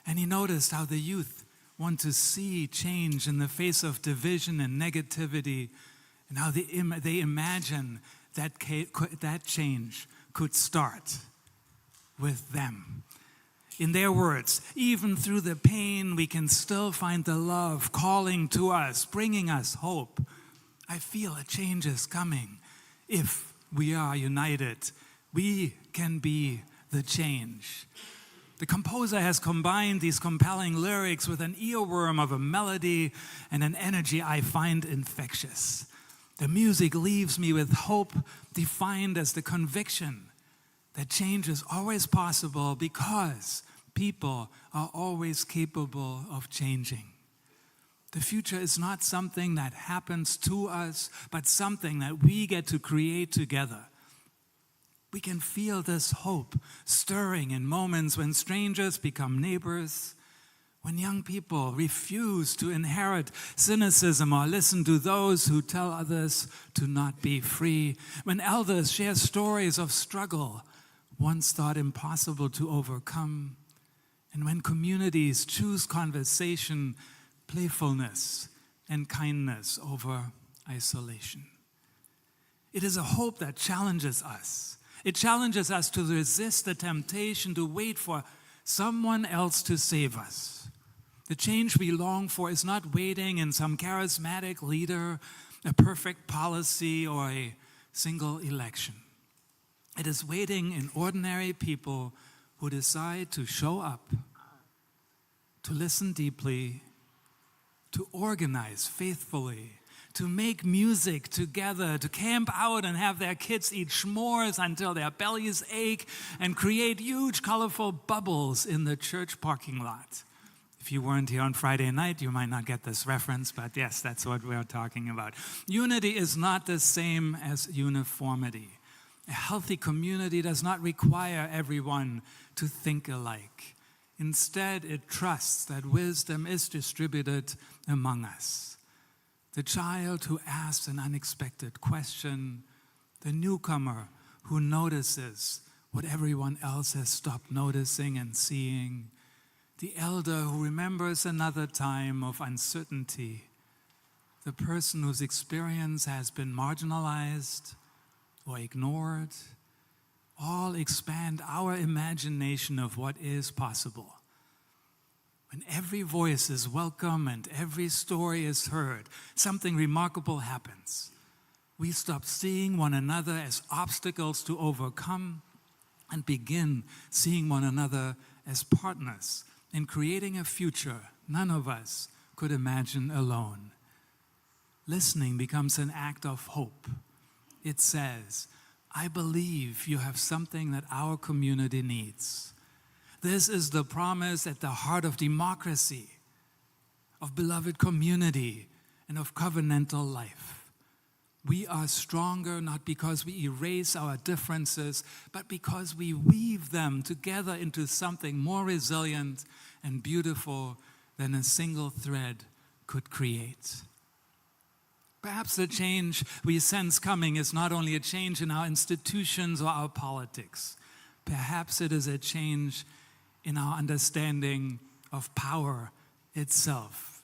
And he noticed how the youth want to see change in the face of division and negativity, and how they imagine that change could start with them. In their words, even through the pain, we can still find the love calling to us, bringing us hope. I feel a change is coming. If we are united, we can be the change. The composer has combined these compelling lyrics with an earworm of a melody and an energy I find infectious. The music leaves me with hope, defined as the conviction that change is always possible because people are always capable of changing. The future is not something that happens to us, but something that we get to create together. We can feel this hope stirring in moments when strangers become neighbors, when young people refuse to inherit cynicism or listen to those who tell others to not be free, when elders share stories of struggle once thought impossible to overcome, and when communities choose conversation, playfulness, and kindness over isolation. It is a hope that challenges us. It challenges us to resist the temptation to wait for someone else to save us. The change we long for is not waiting in some charismatic leader, a perfect policy, or a single election. It is waiting in ordinary people who decide to show up, to listen deeply, to organize faithfully, to make music together, to camp out and have their kids eat s'mores until their bellies ache, and create huge, colorful bubbles in the church parking lot. If you weren't here on Friday night, you might not get this reference, but yes, that's what we're talking about. Unity is not the same as uniformity. A healthy community does not require everyone to think alike. Instead, it trusts that wisdom is distributed among us. The child who asks an unexpected question, the newcomer who notices what everyone else has stopped noticing and seeing, the elder who remembers another time of uncertainty, the person whose experience has been marginalized or ignored, all expand our imagination of what is possible. When every voice is welcome and every story is heard, something remarkable happens. We stop seeing one another as obstacles to overcome and begin seeing one another as partners in creating a future none of us could imagine alone. Listening becomes an act of hope. It says, I believe you have something that our community needs. This is the promise at the heart of democracy, of beloved community, and of covenantal life. We are stronger not because we erase our differences, but because we weave them together into something more resilient and beautiful than a single thread could create. Perhaps the change we sense coming is not only a change in our institutions or our politics. Perhaps it is a change in our understanding of power itself,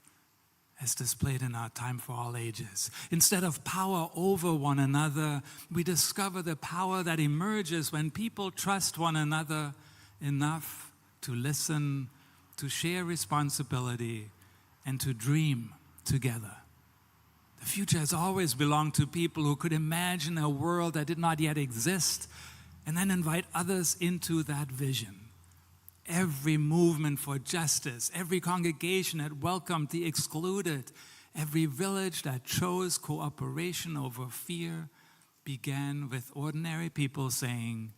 as displayed in our Time for All Ages. Instead of power over one another, we discover the power that emerges when people trust one another enough to listen, to share responsibility, and to dream together. The future has always belonged to people who could imagine a world that did not yet exist and then invite others into that vision. Every movement for justice, every congregation that welcomed the excluded, every village that chose cooperation over fear began with ordinary people saying,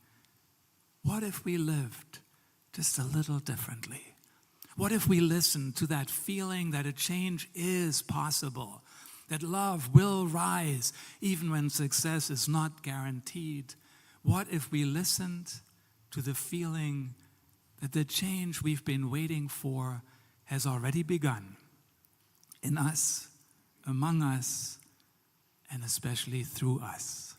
what if we lived just a little differently? What if we listened to that feeling that a change is possible? that love will rise even when success is not guaranteed? What if we listened to the feeling that the change we've been waiting for has already begun in us, among us, and especially through us?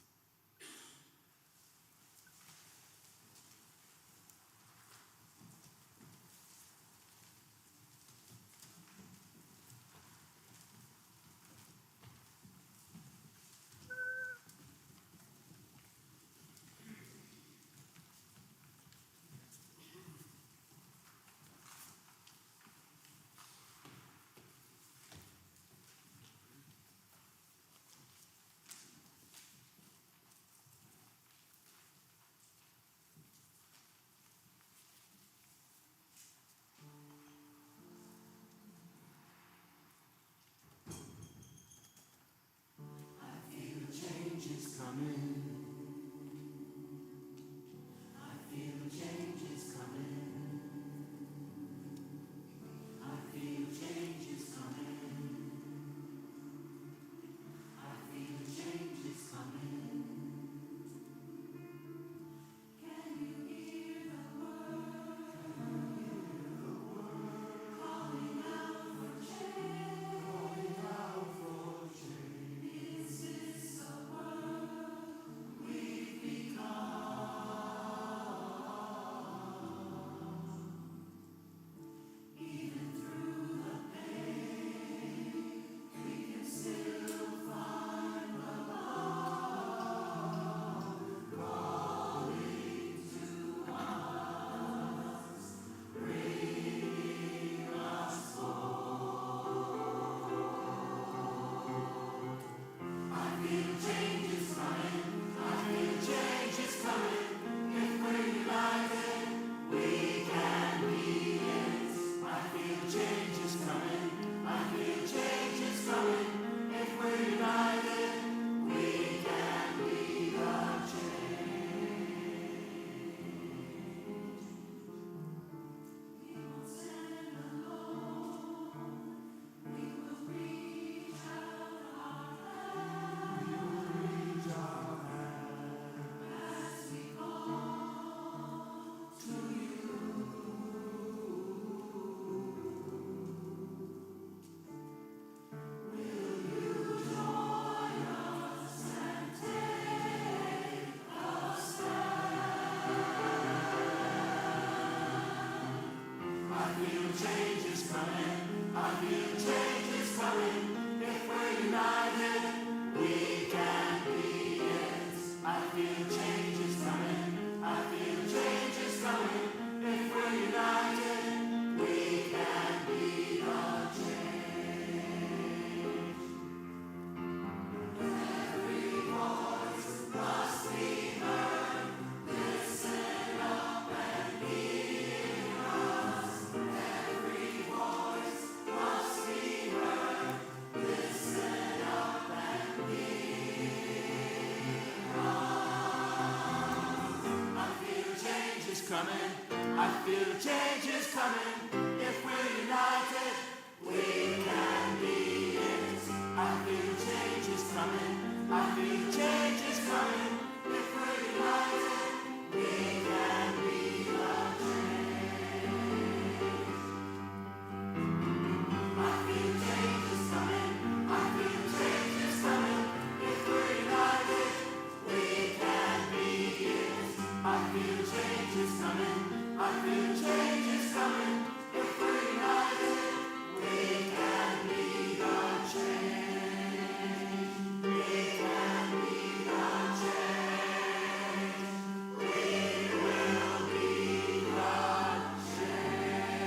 I feel change is coming. If we're united, we can be it. I feel change is coming. I feel change is coming. If we're united, we can be the change. I feel change is coming. I feel change is coming. If we're united, we can be it. I feel change is coming. I feel change is coming. If we're united, we can be the change. We can be the change. We will be the change.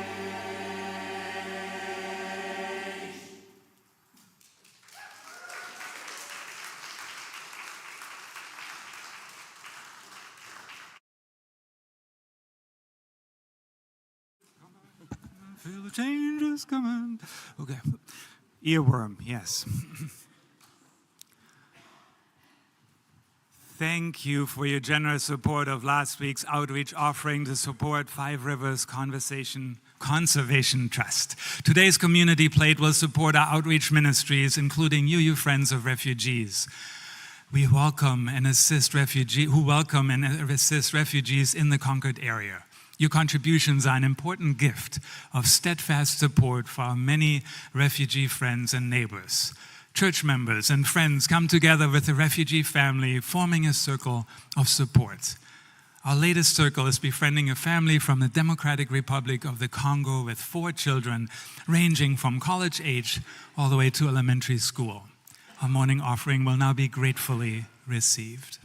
Feel the change is coming. Okay. Earworm, yes. Thank you for your generous support of last week's outreach offering to support Five Rivers Conversation Conservation Trust. Today's community plate will support our outreach ministries, including UU Friends of Refugees. We welcome and assist refugees in the Concord area. Your contributions are an important gift of steadfast support for our many refugee friends and neighbors. Church members and friends come together with the refugee family, forming a circle of support. Our latest circle is befriending a family from the Democratic Republic of the Congo with 4 children, ranging from college age all the way to elementary school. Our morning offering will now be gratefully received.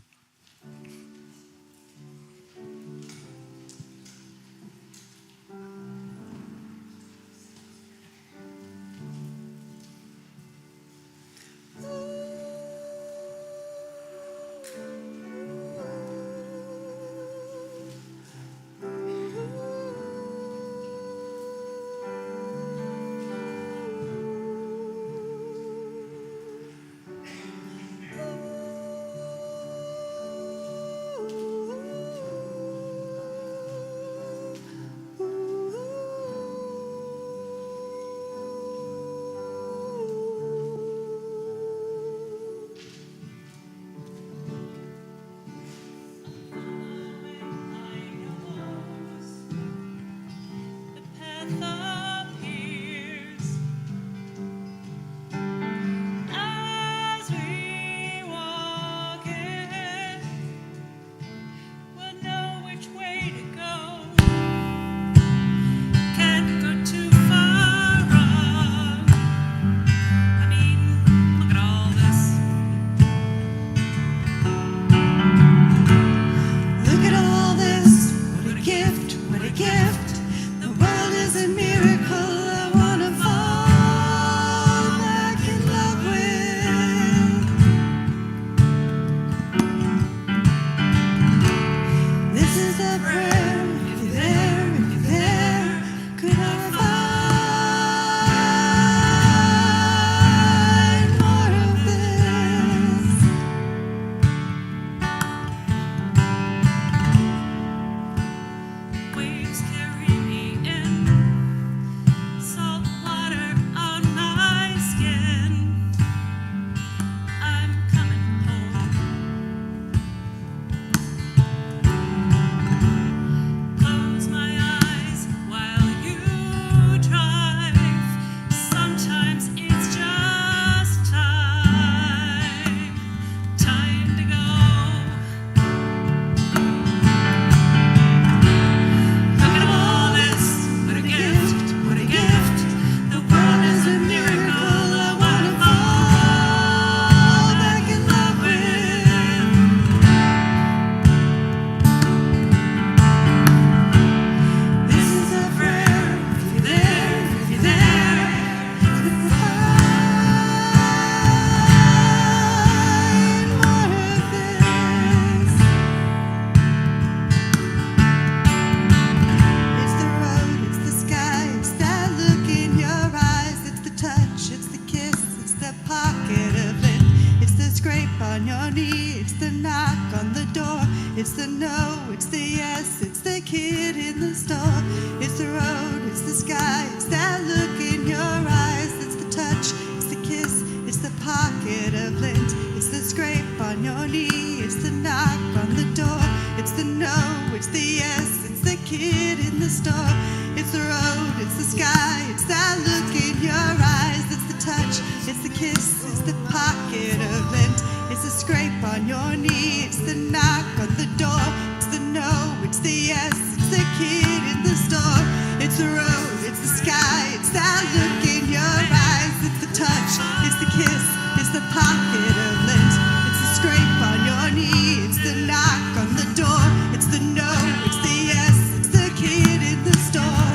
It's the no, it's the yes, it's the kid in the store. It's the road, it's the sky, it's that look in your eyes. It's the touch, it's the kiss, it's the pocket of lint. It's the scrape on your knee, it's the knock on the door. It's the no, it's the yes, it's the kid in the store. It's the road, it's the sky, it's that look in your eyes. It's the touch, it's the kiss, it's the pocket of lint. It's the scrape on your knee, it's the knock on the door. It's the no, it's the yes, it's the kid in the store. It's the road, it's the sky, it's that look in your eyes. It's the touch, it's the kiss, it's the pocket of lint. It's the scrape on your knee, it's the knock on the door. It's the no, it's the yes, it's the kid in the store.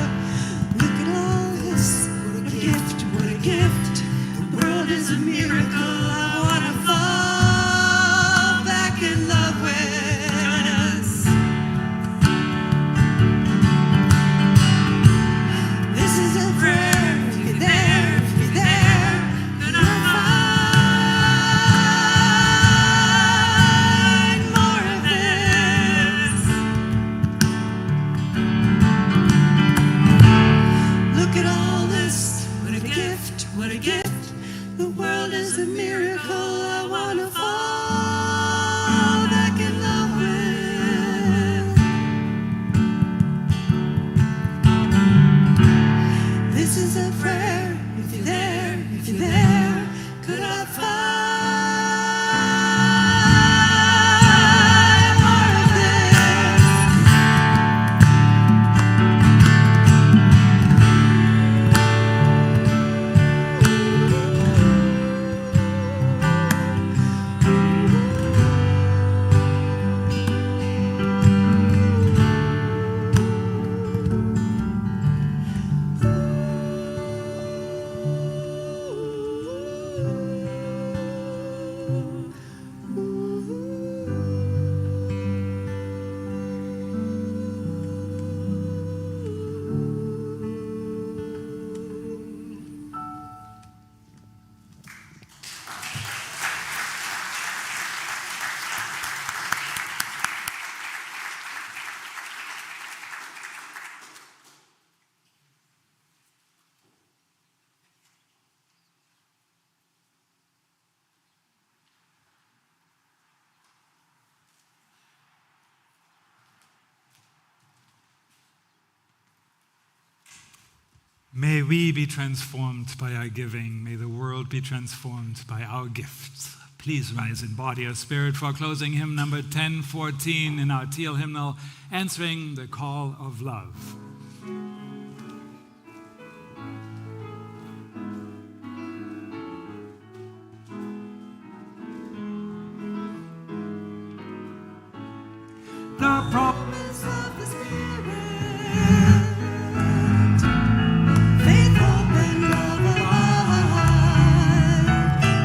Look at all this, what a gift, what a gift. The world is a miracle, I wanna fall back in love with. May we be transformed by our giving. May the world be transformed by our gifts. Please rise in body or spirit for closing hymn number 1014 in our teal hymnal, Answering the Call of Love. The promise of the Spirit, faith, hope, and love abide,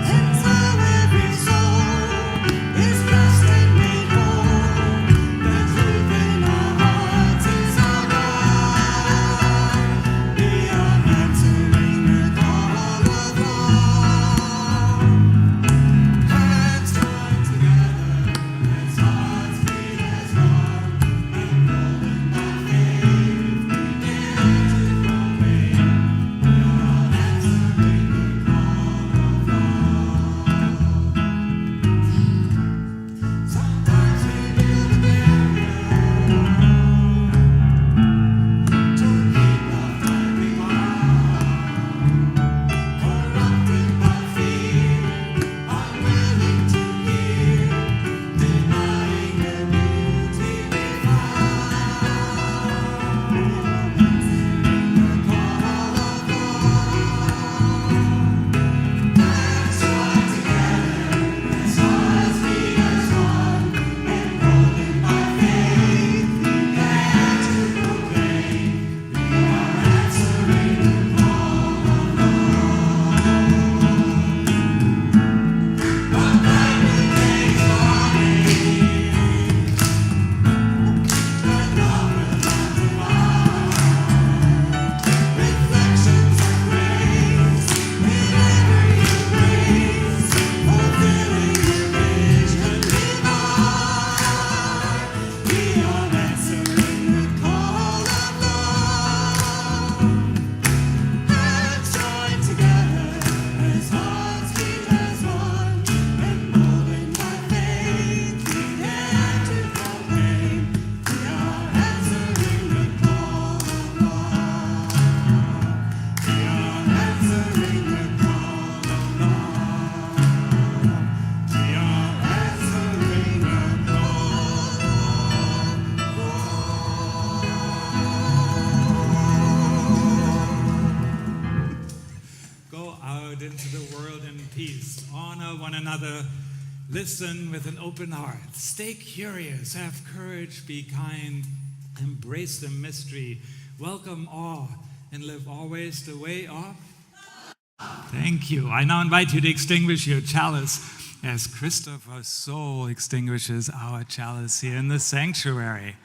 until every soul is blessed and made whole. The truth in our hearts is our guide. We are answering the call of love. Hands joined together as hearts beat as one, and golden by faith begin to proclaim. We are answering the call of love. Sometimes we build a barrier to keep love tightly bound, corrupted by fear, unwilling to hear, denying the beauty we found. We are answering the call of love. Hands joined together as hearts beat as one, and golden by faith began to proclaim. We are answering the call of love. The brightly day's dawning, and love will not provide reflections of grace in every embrace, fulfilling the vision divine. We are answering the call of love. Hands joined together as hearts beat as one, and golden by faith began to proclaim. We are answering the call of love. We are answering the call of love. We are answering the Go out into the world in peace. Honor one another. Listen with an open heart. Stay curious. Have courage. Be kind. Embrace the mystery. Welcome all. And live always the way of. Thank you. I now invite you to extinguish your chalice as Christopher Soul extinguishes our chalice here in the sanctuary.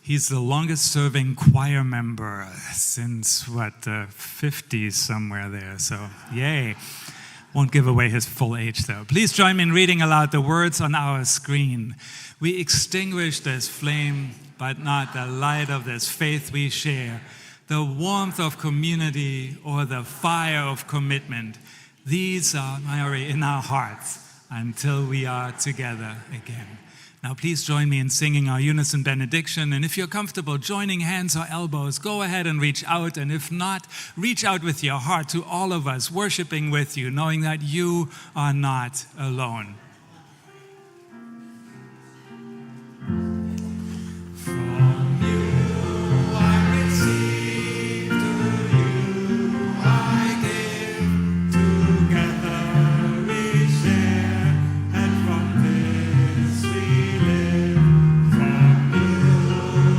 He's the longest serving choir member since, the 50s somewhere there, so yay. Won't give away his full age, though. Please join me in reading aloud the words on our screen. We extinguish this flame, but not the light of this faith we share, the warmth of community or the fire of commitment. These are in our hearts until we are together again. Now please join me in singing our unison benediction, and if you're comfortable joining hands or elbows, go ahead and reach out, and if not, reach out with your heart to all of us, worshiping with you, knowing that you are not alone. From you I receive, to you I give, together we share, and from this we live. From you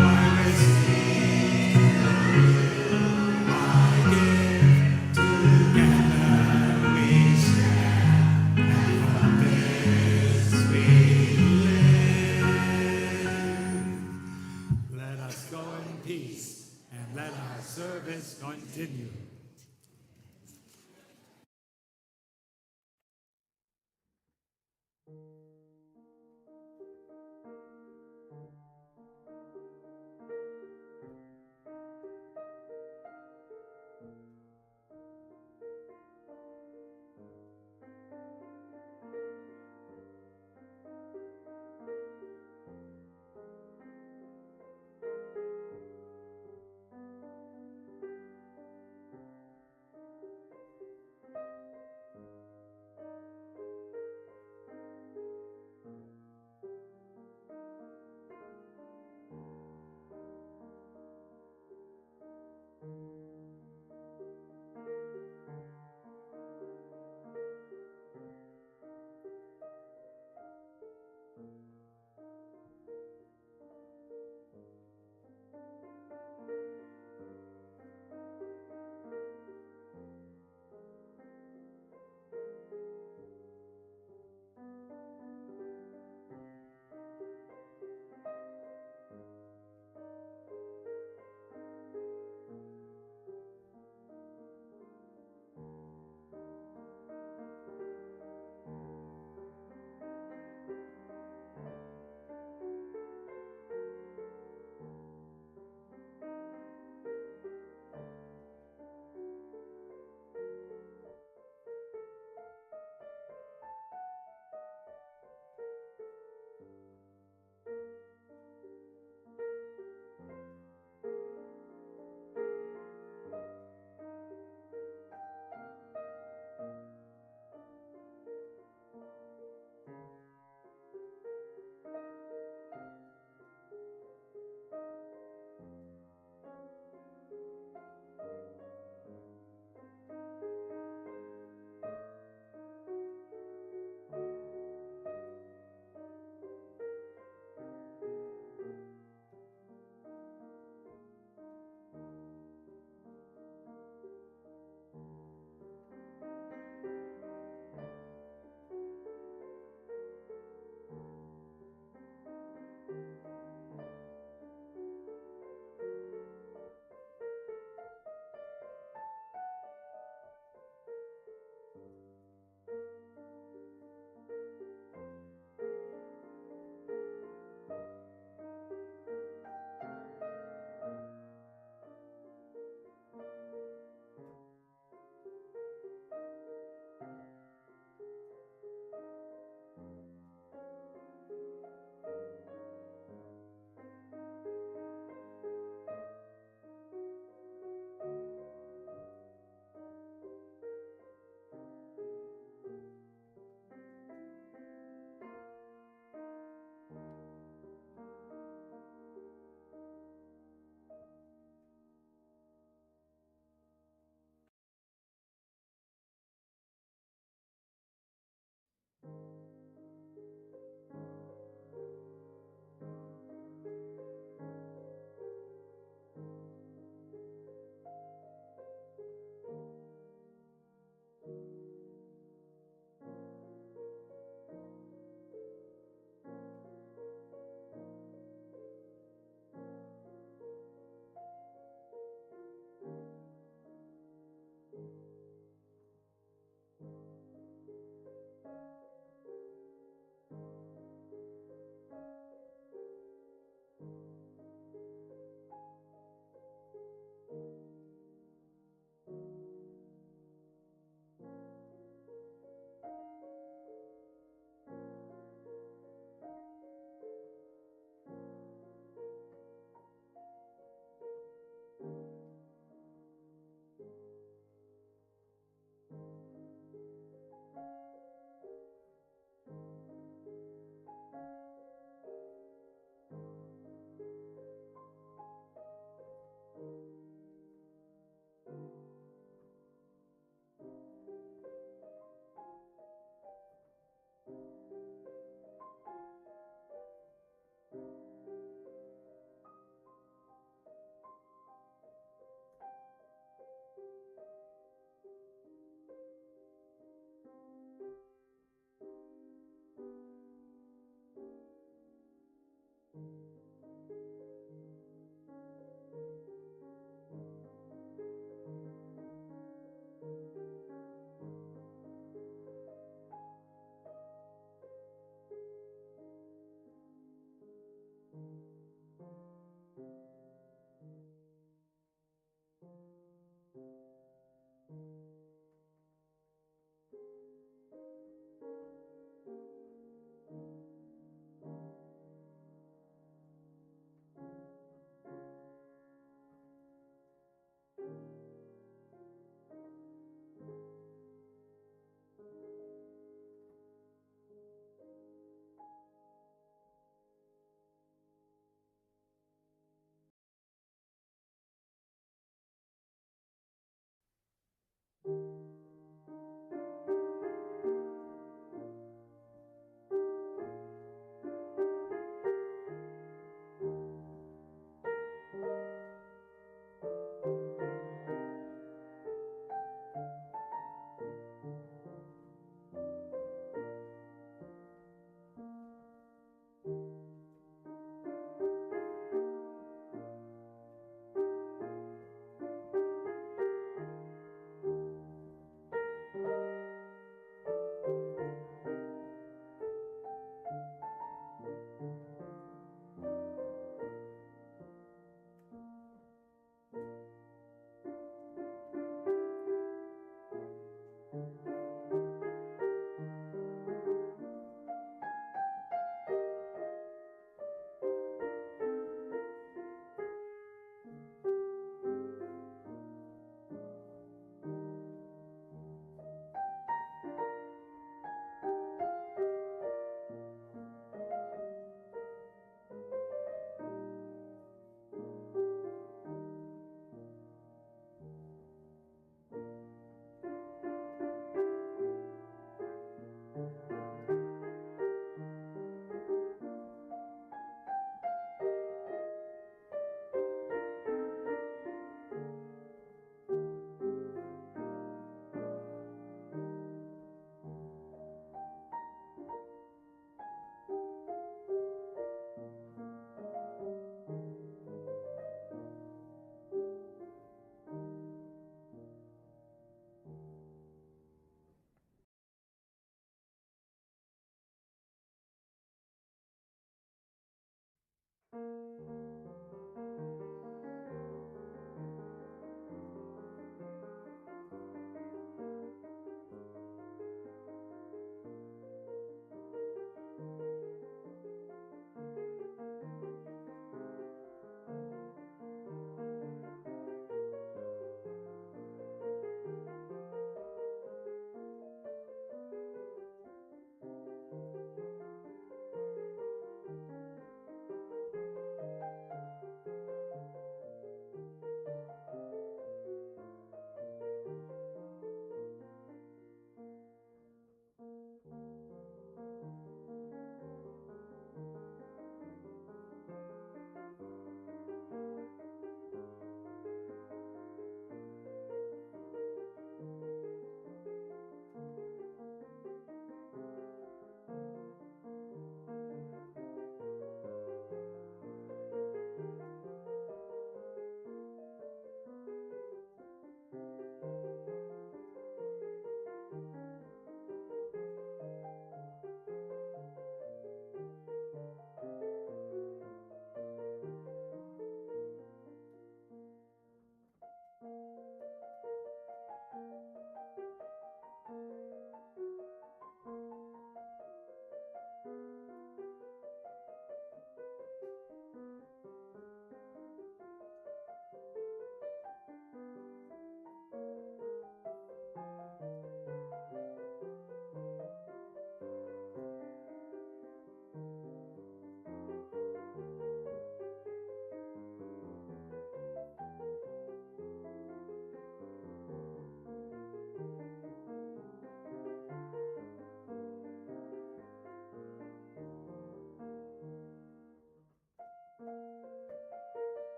I receive, to you I give, together we share, and from this we live. Let us go in peace, and let our service continue.